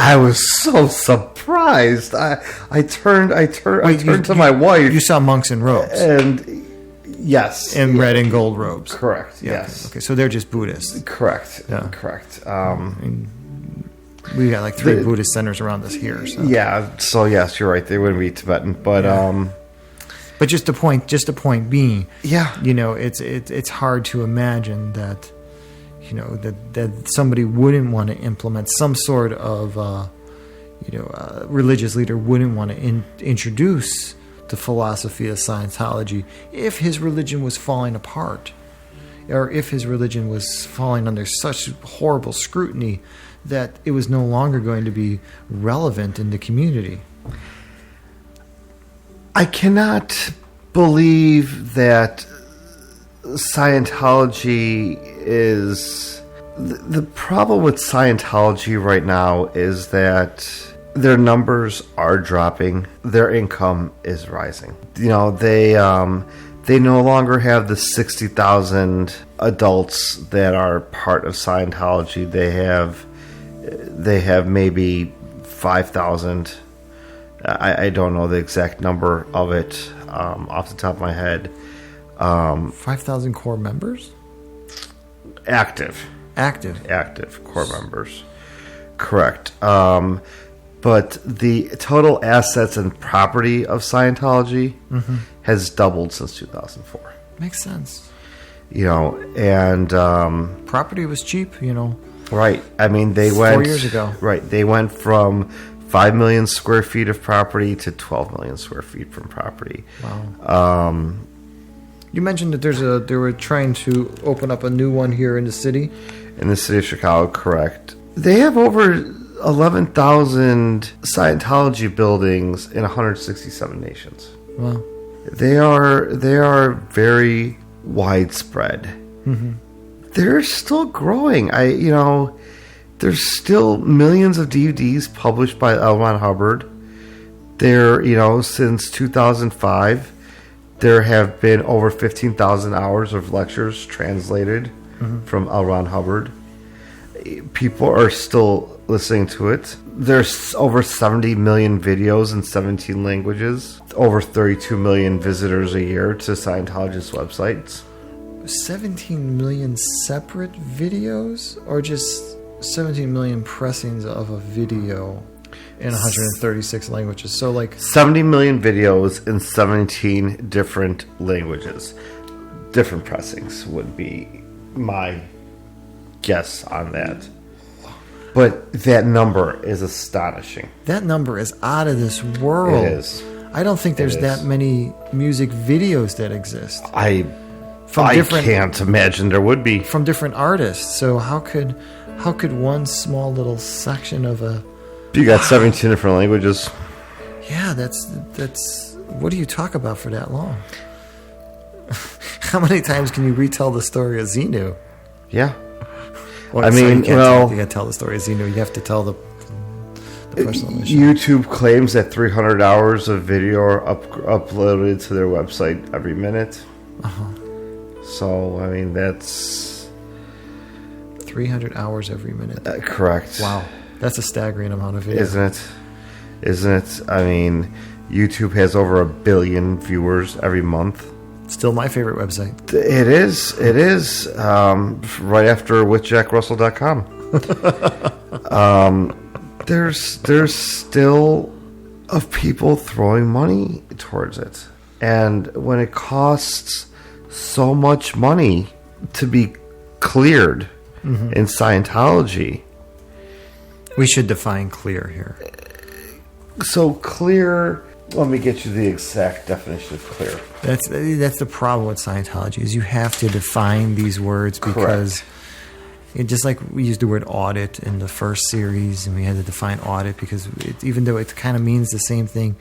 I was so surprised. I turned to my wife. You saw monks in robes, and yes, in red and gold robes. Correct. Yeah, yes. Okay. So they're just Buddhists. Correct. Yeah. Correct. We got like 3 Buddhist centers around us here. So. Yeah. So yes, you're right. They wouldn't be Tibetan, but But just the point being, yeah, it's hard to imagine that, that somebody wouldn't want to implement some sort of, religious leader wouldn't want to introduce the philosophy of Scientology if his religion was falling apart, or if his religion was falling under such horrible scrutiny that it was no longer going to be relevant in the community. I cannot believe that Scientology is... The problem with Scientology right now is that their numbers are dropping. Their income is rising. They no longer have the 60,000 adults that are part of Scientology. They have maybe 5,000. I don't know the exact number of it off the top of my head. 5,000 core members? Active core members. Correct. But the total assets and property of Scientology has doubled since 2004. Makes sense. And property was cheap, Right. I mean, they went 4 years ago. Right. They went from 5 million square feet of property to 12 million square feet from property. Wow. You mentioned that they were trying to open up a new one here in the city. In the city of Chicago, correct. They have over 11,000 Scientology buildings in 167 nations. Wow. They are very widespread. Mm-hmm. They're still growing. There's still millions of DVDs published by L. Ron Hubbard. Since 2005, there have been over 15,000 hours of lectures translated from L. Ron Hubbard. People are still listening to it. There's over 70 million videos in 17 languages. Over 32 million visitors a year to Scientologist websites. 17 million separate videos, or just 17 million pressings of a video in 136 languages? So 70 million videos in 17 different languages. Different pressings would be my guess on that. But that number is astonishing. That number is out of this world. It is. I don't think there's that many music videos that exist. I can't imagine there would be. From different artists. So how could one small little section of a... You got 17 different languages. Yeah, that's what do you talk about for that long? How many times can you retell the story of Zenu? Yeah. Well, I sorry, mean, you can't well, you can't tell the story of Zenu. You have to tell the personal mission. YouTube claims that 300 hours of video are uploaded to their website every minute. So, I mean, that's 300 hours every minute. correct. Wow, that's a staggering amount of video. Isn't it? I mean, YouTube has over 1 billion viewers every month. Still my favorite website. It is. Right after withjackrussell.com. There's still of people throwing money towards it. And when it costs so much money to be cleared in Scientology. We should define clear here. So clear, let me get you the exact definition of clear. That's the problem with Scientology is you have to define these words because just like we used the word audit in the first series, and we had to define audit because even though it kind of means the same thing,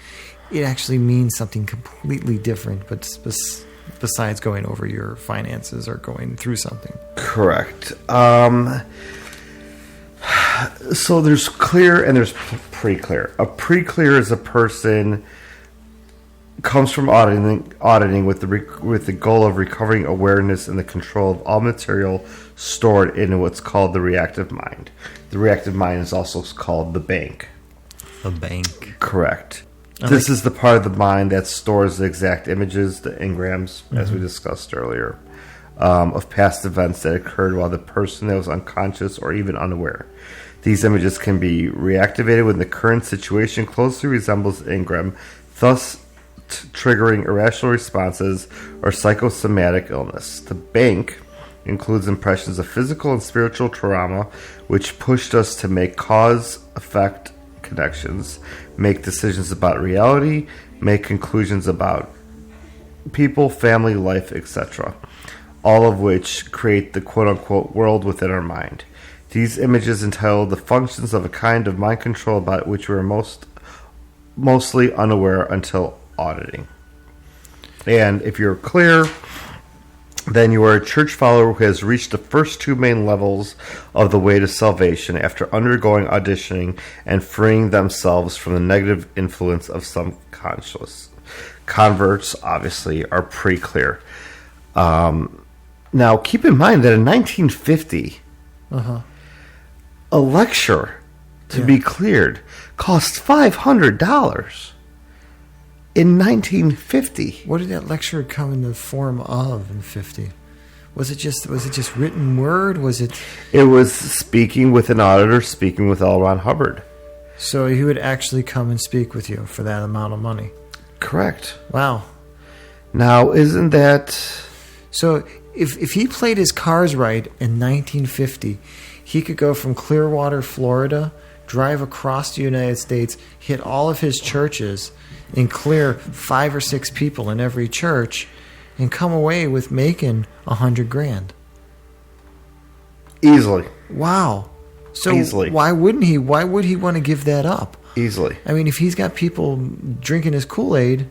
it actually means something completely different. But besides going over your finances or going through something, correct. So there's clear and there's pre-clear. A pre-clear is a person comes from auditing with the goal of recovering awareness and the control of all material stored in what's called the reactive mind. The reactive mind is also called the bank. The bank. Correct. This is the part of the mind that stores the exact images, the engrams, as we discussed earlier, of past events that occurred while the person that was unconscious or even unaware. These images can be reactivated when the current situation closely resembles the engram, thus triggering irrational responses or psychosomatic illness. The bank includes impressions of physical and spiritual trauma, which pushed us to make cause-effect connections, make decisions about reality, make conclusions about people, family, life, etc., all of which create the quote-unquote world within our mind. These images entail the functions of a kind of mind control about which we are mostly unaware until auditing. And if you're clear, then you are a church follower who has reached the first two main levels of the way to salvation after undergoing auditioning and freeing themselves from the negative influence of subconscious. Converts, obviously, are pre-clear. Now, keep in mind that in 1950, a lecture to be cleared cost $500. In 1950. What did that lecture come in the form of in 50? Was it just written word? It was speaking with an auditor, speaking with L. Ron Hubbard. So he would actually come and speak with you for that amount of money. Correct. Wow. Now, isn't that... So if he played his cards right in 1950, he could go from Clearwater, Florida, drive across the United States, hit all of his churches, and clear 5 or 6 people in every church, and come away with making $100,000. Easily. Wow. So easily. Why wouldn't he? Why would he want to give that up? Easily. I mean, if he's got people drinking his Kool-Aid,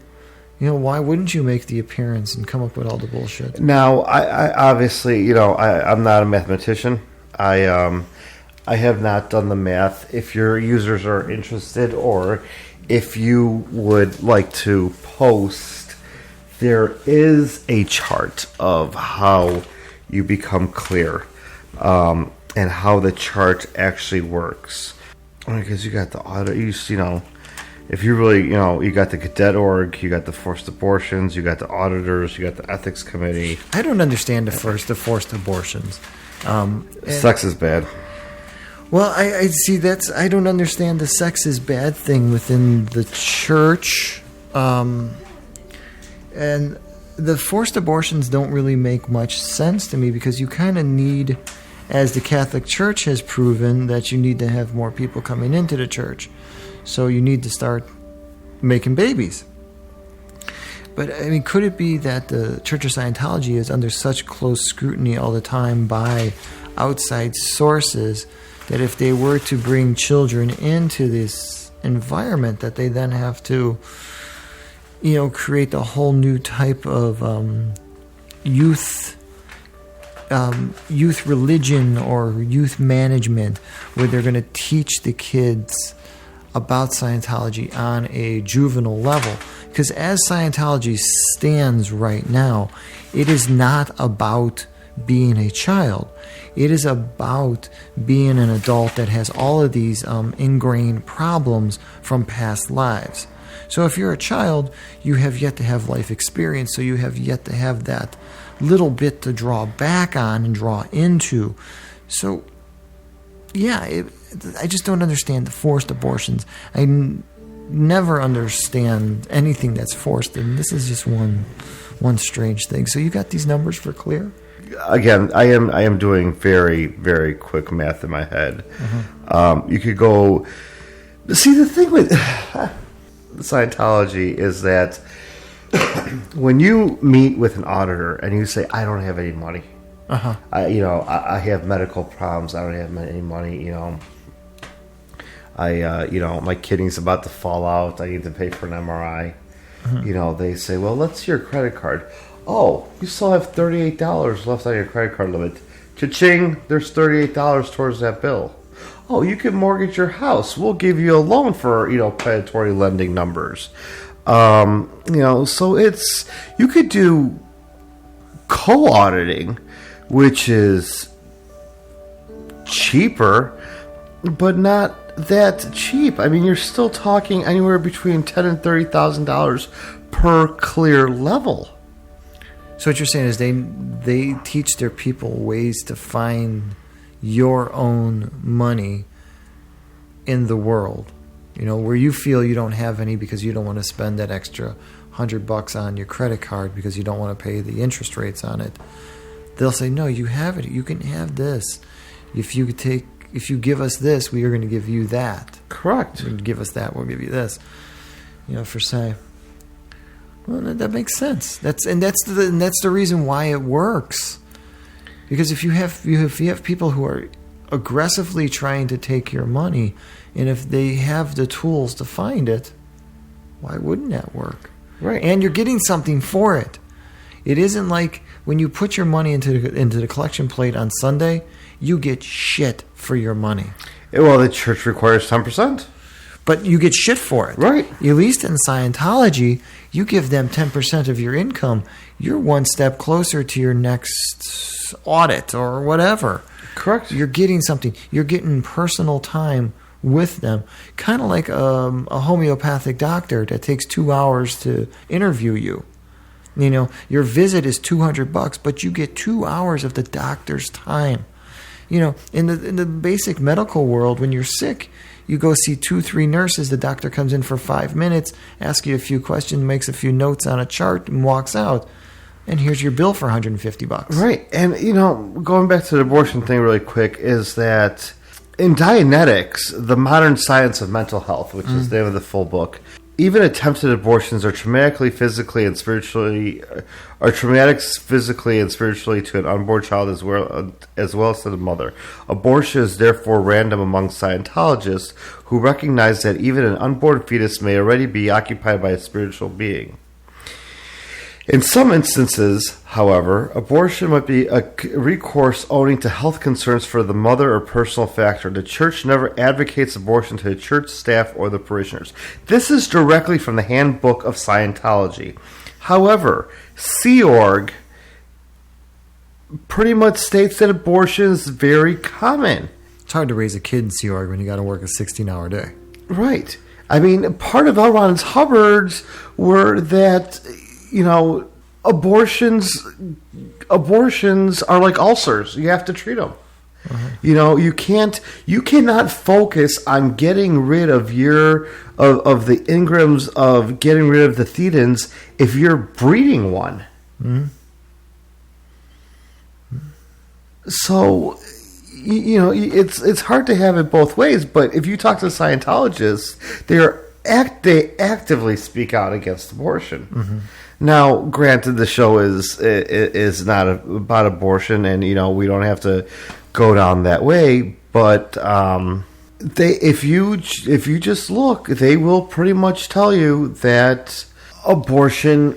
why wouldn't you make the appearance and come up with all the bullshit? Now, I obviously, I'm not a mathematician. I have not done the math. If your users are interested, or if you would like to post, there is a chart of how you become clear, and how the chart actually works. Because you got the audit, if you really, you got the cadet org, you got the forced abortions, you got the auditors, you got the ethics committee. I don't understand the forced abortions. Sex is bad. Well, I see I don't understand the sex is bad thing within the church. And the forced abortions don't really make much sense to me because you kind of need, as the Catholic Church has proven, that you need to have more people coming into the church. So you need to start making babies. But, I mean, could it be that the Church of Scientology is under such close scrutiny all the time by outside sources that if they were to bring children into this environment, that they then have to, create a whole new type of youth religion or youth management, where they're going to teach the kids about Scientology on a juvenile level. Because as Scientology stands right now, it is not about being a child. It is about being an adult that has all of these ingrained problems from past lives. So if you're a child, you have yet to have life experience, so you have yet to have that little bit to draw back on and draw into. So, yeah, I just don't understand the forced abortions. I never understand anything that's forced, and this is just one strange thing. So you got these numbers for clear? Again, I am doing very, very quick math in my head. You could go... See, the thing with Scientology is that when you meet with an auditor and you say, I don't have any money, I have medical problems, I don't have any money, my kidney's about to fall out, I need to pay for an MRI. They say, well, let's see your credit card. Oh, you still have $38 left on your credit card limit. Cha-ching, there's $38 towards that bill. Oh, you can mortgage your house. We'll give you a loan for, predatory lending numbers. So you could do co-auditing, which is cheaper, but not that cheap. I mean, you're still talking anywhere between $10,000 and $30,000 per clear level. So what you're saying is they teach their people ways to find your own money in the world, where you feel you don't have any because you don't want to spend that extra $100 on your credit card because you don't want to pay the interest rates on it. They'll say, no, you have it. You can have this. If you give us this, we are going to give you that. Correct. You give us that, we'll give you this. For say. Well, that makes sense. That's the reason why it works. Because if you have people who are aggressively trying to take your money, and if they have the tools to find it, why wouldn't that work? Right. And you're getting something for it. It isn't like when you put your money into the collection plate on Sunday, you get shit for your money. Well, the church requires 10%. But you get shit for it. Right. At least in Scientology, you give them 10% of your income. You're one step closer to your next audit or whatever. Correct. You're getting something. You're getting personal time with them. Kind of like a homeopathic doctor that takes 2 hours to interview you. Your visit is $200, but you get 2 hours of the doctor's time. In the basic medical world, when you're sick, you go see 2-3 nurses. The doctor comes in for 5 minutes, asks you a few questions, makes a few notes on a chart, and walks out. And here's your bill for $150. Right. And, going back to the abortion thing really quick, is that in Dianetics, the modern science of mental health, which is the name of the full book, even attempted abortions are traumatic physically and spiritually to an unborn child as well as to the mother. Abortion is therefore random among Scientologists who recognize that even an unborn fetus may already be occupied by a spiritual being. In some instances, however, abortion might be a recourse owing to health concerns for the mother or personal factor. The church never advocates abortion to the church staff or the parishioners. This is directly from the Handbook of Scientology. However, Sea Org pretty much states that abortion is very common. It's hard to raise a kid in Sea Org when you got to work a 16-hour day. Right. I mean, part of L. Ron Hubbard's were that... abortions are like ulcers. You have to treat them. You cannot focus on getting rid of of the Ingrams, of getting rid of the Thetans if you're breeding one. So, it's hard to have it both ways. But if you talk to Scientologists, they actively speak out against abortion. Now, granted, the show is not about abortion, and we don't have to go down that way. But if you just look, they will pretty much tell you that abortion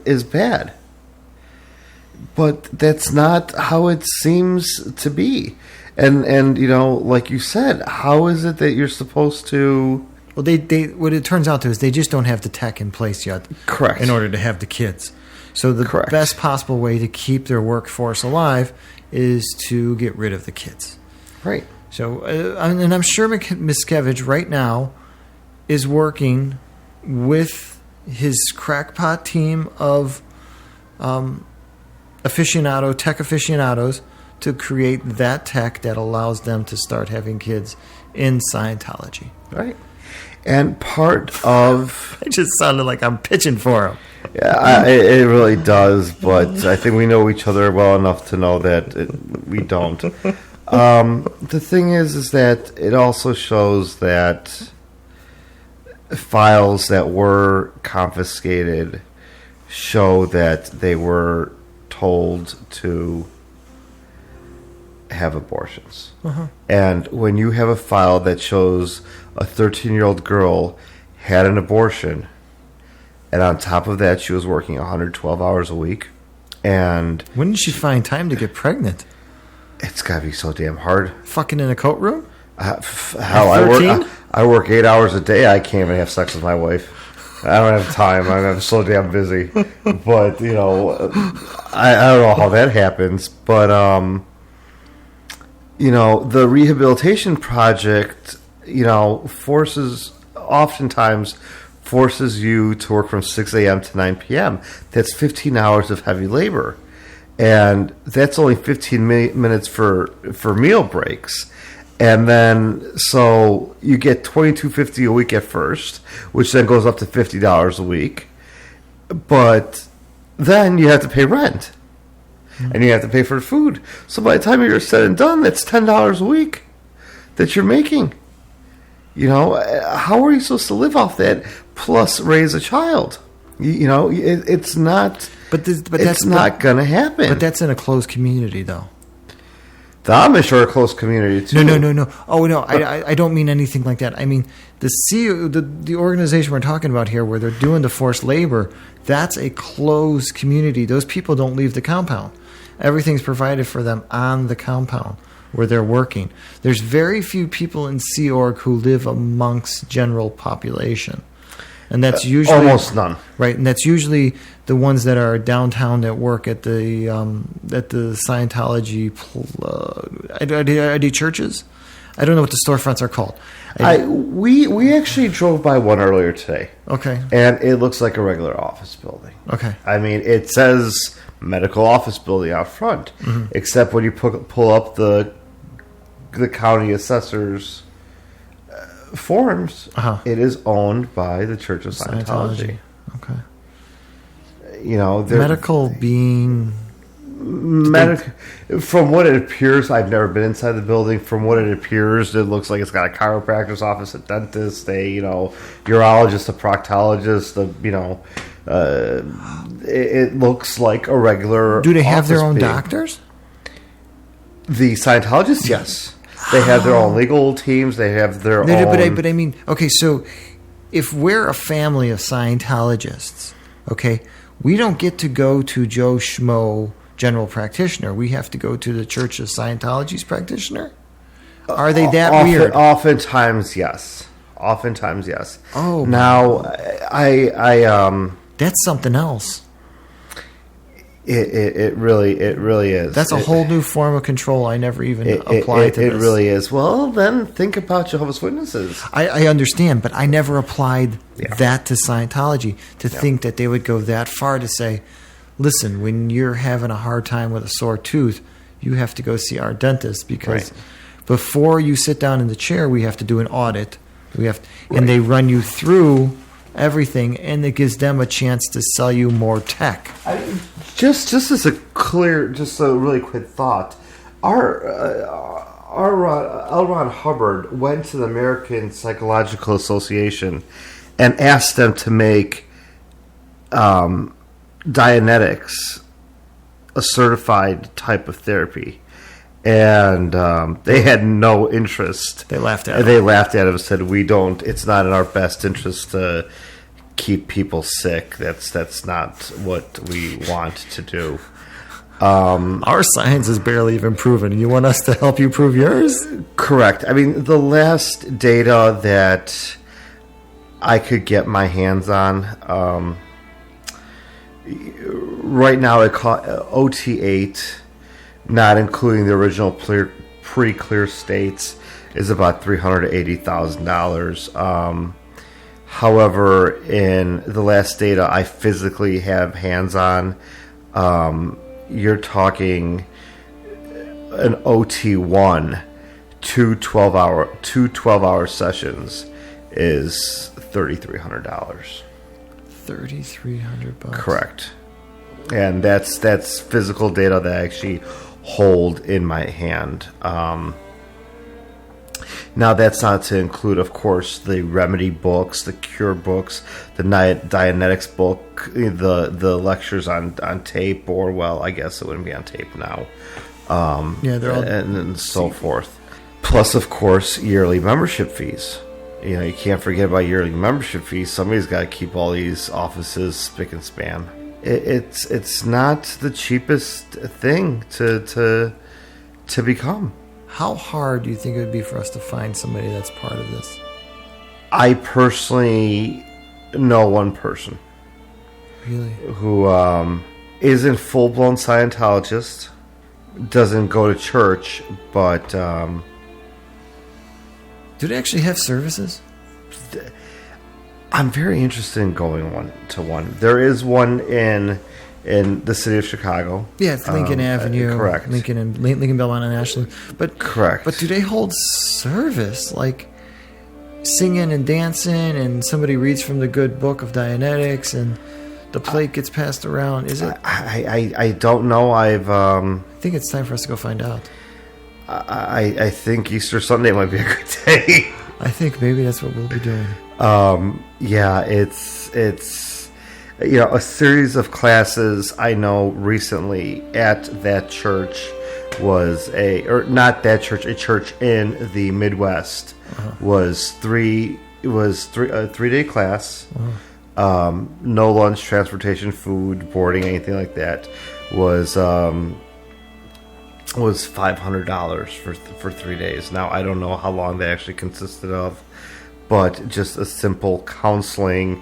is bad. But that's not how it seems to be. And you know, like you said, how is it that you're supposed to... Well, they what it turns out to is they just don't have the tech in place yet. Correct. In order to have the kids. So the Correct. best possible way to keep their workforce alive is to get rid of the kids. Right. So, and I'm sure Miscavige right now is working with his crackpot team of tech aficionados to create that tech that allows them to start having kids in Scientology. Right. And part of... It just sounded like I'm pitching for him. Yeah, it really does, but I think we know each other well enough to know that we don't. The thing is that it also shows that files that were confiscated show that they were told to have abortions. And when you have a file that shows a 13-year-old girl had an abortion, and on top of that she was working 112 hours a week, and When did she find time to get pregnant? it's got to be so damn hard. Fucking in a coat room? Hell, At 13? I work 8 hours a day. I can't even have sex with my wife. I don't have time. I'm so damn busy. But, you know, I don't know how that happens. But, you know, the rehabilitation project, you know, oftentimes forces you to work from 6 a.m. to 9 p.m. That's 15 hours of heavy labor. And that's only 15 minutes for meal breaks. And then, so you get $22.50 a week at first, which then goes up to $50 a week. But then you have to pay rent. And you have to pay for food. So by the time you're said and done, that's $10 a week that you're making. You know, how are you supposed to live off that plus raise a child? You know, it's not... That's not going to happen. But that's in a closed community, though. The Amish are a close community, too. No. Oh, no, I don't mean anything like that. I mean, the organization we're talking about here, where they're doing the forced labor, that's a closed community. Those people don't leave the compound. Everything's provided for them on the compound where they're working. There's very few people in Sea Org who live amongst general population. And that's usually almost none, right? And that's usually the ones that are downtown that work at the Scientology. Are they churches? I don't know what the storefronts are called. We actually drove by one earlier today. Okay, and it looks like a regular office building. Okay, I mean it says medical office building out front, except when you pull up the county assessor's forms, it is owned by the Church of Scientology. Okay. You know, medical being... From what it appears, I've never been inside the building. From what it appears, it looks like it's got a chiropractor's office, a dentist, a urologist, a proctologist. It looks like a regular. Do they have their own doctors? The Scientologists, yes. They have their own legal teams. They have their own... But I mean, okay, so if we're a family of Scientologists, okay, we don't get to go to Joe Schmo general practitioner. We have to go to the Church of Scientology's practitioner? Are they that weird? Oftentimes, yes. Oh. Now, that's something else. It really is. That's a whole new form of control I never even applied to this. It really is. Well, then think about Jehovah's Witnesses. I understand, but I never applied that to Scientology to think that they would go that far to say, listen, when you're having a hard time with a sore tooth, you have to go see our dentist because before you sit down in the chair, we have to do an audit. And they run you through everything, and it gives them a chance to sell you more tech. Just as a really quick thought, our L. Ron Hubbard went to the American Psychological Association and asked them to make Dianetics a certified type of therapy. And they had no interest. They laughed at him. They laughed at him and said, it's not in our best interest to keep people sick. That's not what we want to do. Our science is barely even proven. You want us to help you prove yours? Correct. I mean, the last data that I could get my hands on, right now it OT8, not including the original pre-clear states, is about $380,000. However, in the last data I physically have hands on, you're talking an OT1, two 12-hour sessions is $3,300. $3,300. Correct. And that's physical data that I actually hold in my hand. Now, that's not to include, of course, the remedy books, the cure books, the Dianetics book, the lectures on tape, or, well, I guess it wouldn't be on tape now. They're all... And so forth. Plus, of course, yearly membership fees. You know, you can't forget about yearly membership fees. Somebody's got to keep all these offices spick and span. It's not the cheapest thing to become. How hard do you think it would be for us to find somebody that's part of this? I personally know one person. Really? Who isn't full-blown Scientologist, doesn't go to church, but... do they actually have services? I'm very interested in going one to one. There is one in the city of Chicago. Yeah, it's Lincoln Avenue. Correct. Lincoln Belmont and Ashland. But correct. But do they hold service, like singing and dancing, and somebody reads from the good book of Dianetics, and the plate gets passed around? Is it? I don't know. I think it's time for us to go find out. I think Easter Sunday might be a good day. I think maybe that's what we'll be doing. Yeah, it's a series of classes I know recently at that church was a church in the Midwest was a 3-day class. No lunch, transportation, food, boarding, anything like that. Was $500 for 3 days. Now, I don't know how long they actually consisted of, but just a simple counseling,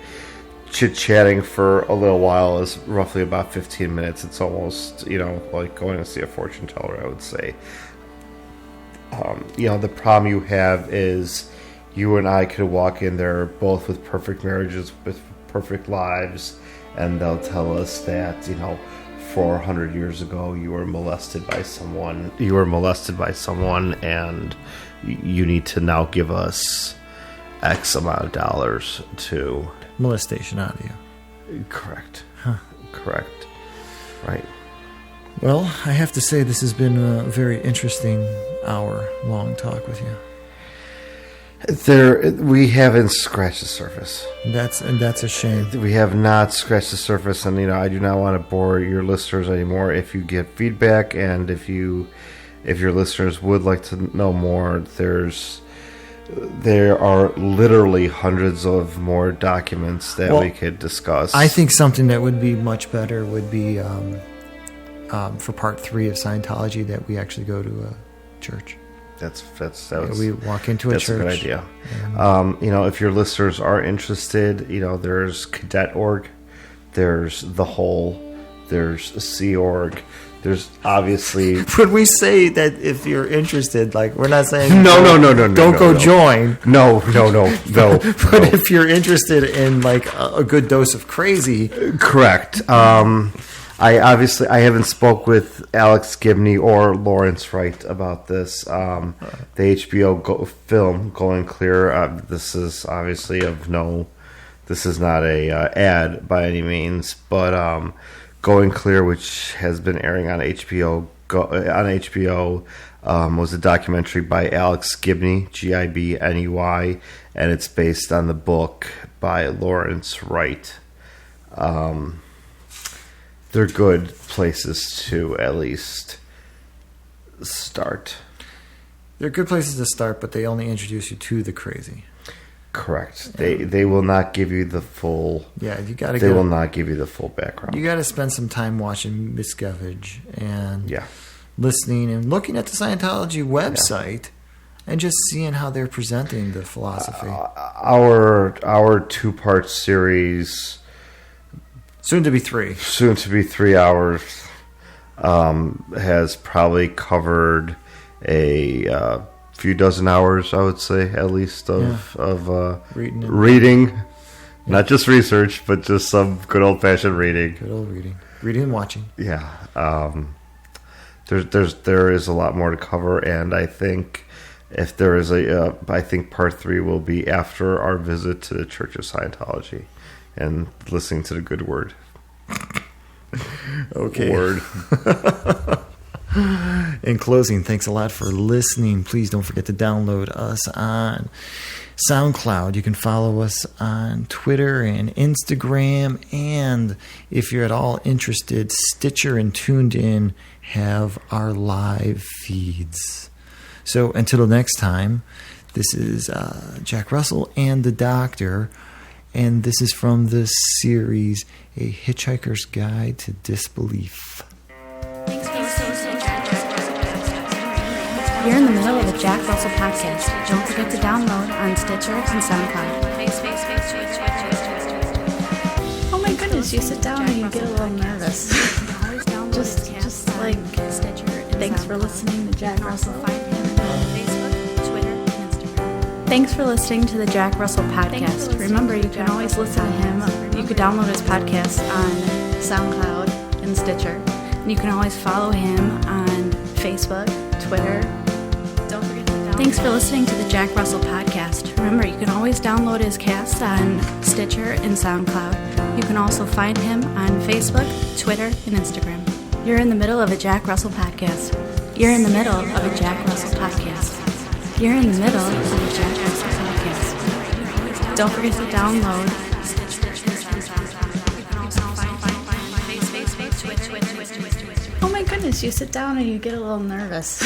chit-chatting for a little while is roughly about 15 minutes. It's almost, like going to see a fortune teller, I would say. The problem you have is you and I could walk in there both with perfect marriages, with perfect lives, and they'll tell us that, 400 years ago you were molested by someone, and you need to now give us X amount of dollars to... molestation out of you. Correct. Huh. Correct. Right. Well, I have to say this has been a very interesting hour-long talk with you. We haven't scratched the surface. That's a shame. We have not scratched the surface, and I do not want to bore your listeners anymore. If you get feedback, and if your listeners would like to know more, there are literally hundreds of more documents that we could discuss. I think something that would be much better would be for part 3 of Scientology, that we actually go to a church. We walk into a church. That's a good idea. If your listeners are interested, there's Cadet.org, there's The Whole, there's Sea Org. There's obviously... When we say that if you're interested, like, we're not saying... No. Don't go join. No. But if you're interested in, like, a good dose of crazy... Correct. I haven't spoke with Alex Gibney or Lawrence Wright about this. The HBO film Going Clear. This is obviously this is not a ad by any means, but Going Clear, which has been airing on HBO, was a documentary by Alex Gibney, Gibney, and it's based on the book by Lawrence Wright. They're good places to at least start. They're good places to start, but they only introduce you to the crazy. Correct. They will not give you the full. Yeah, you got to. They will not give you the full background. You got to spend some time watching Miscavige and Yeah. listening and looking at the Scientology website and just seeing how they're presenting the philosophy. Our 2-part series, Soon to be 3. soon to be 3 hours, has probably covered a few dozen hours, I would say, at least of reading. Not just research, but just some good old-fashioned reading. Good old reading. Reading and watching. Yeah. There is a lot more to cover, and I think if there is I think part 3 will be after our visit to the Church of Scientology and listening to the good word. Okay. Word. In closing, thanks a lot for listening. Please don't forget to download us on SoundCloud. You can follow us on Twitter and Instagram. And if you're at all interested, Stitcher and Tuned In have our live feeds. So until next time, this is Jack Russell and the Doctor. And this is from the series, A Hitchhiker's Guide to Disbelief. You're in the middle of a Jack Russell podcast. Don't forget to download on Stitcher and SoundCloud. Oh my goodness, you sit down and you get a little nervous. just like Stitcher. Thanks for listening to Jack Russell. Thanks for listening to the Jack Russell podcast. Remember, you can always listen to him. You can download his podcast on SoundCloud and Stitcher. And you can always follow him on Facebook, Twitter. Thanks for listening to the Jack Russell podcast. Remember, you can always download his cast on Stitcher and SoundCloud. You can also find him on Facebook, Twitter, and Instagram. You're in the middle of a Jack Russell podcast. You're in the middle of a Jack Russell podcast. You're in the middle of a Jack Russell podcast. Don't forget to download. Oh my goodness, you sit down and you get a little nervous.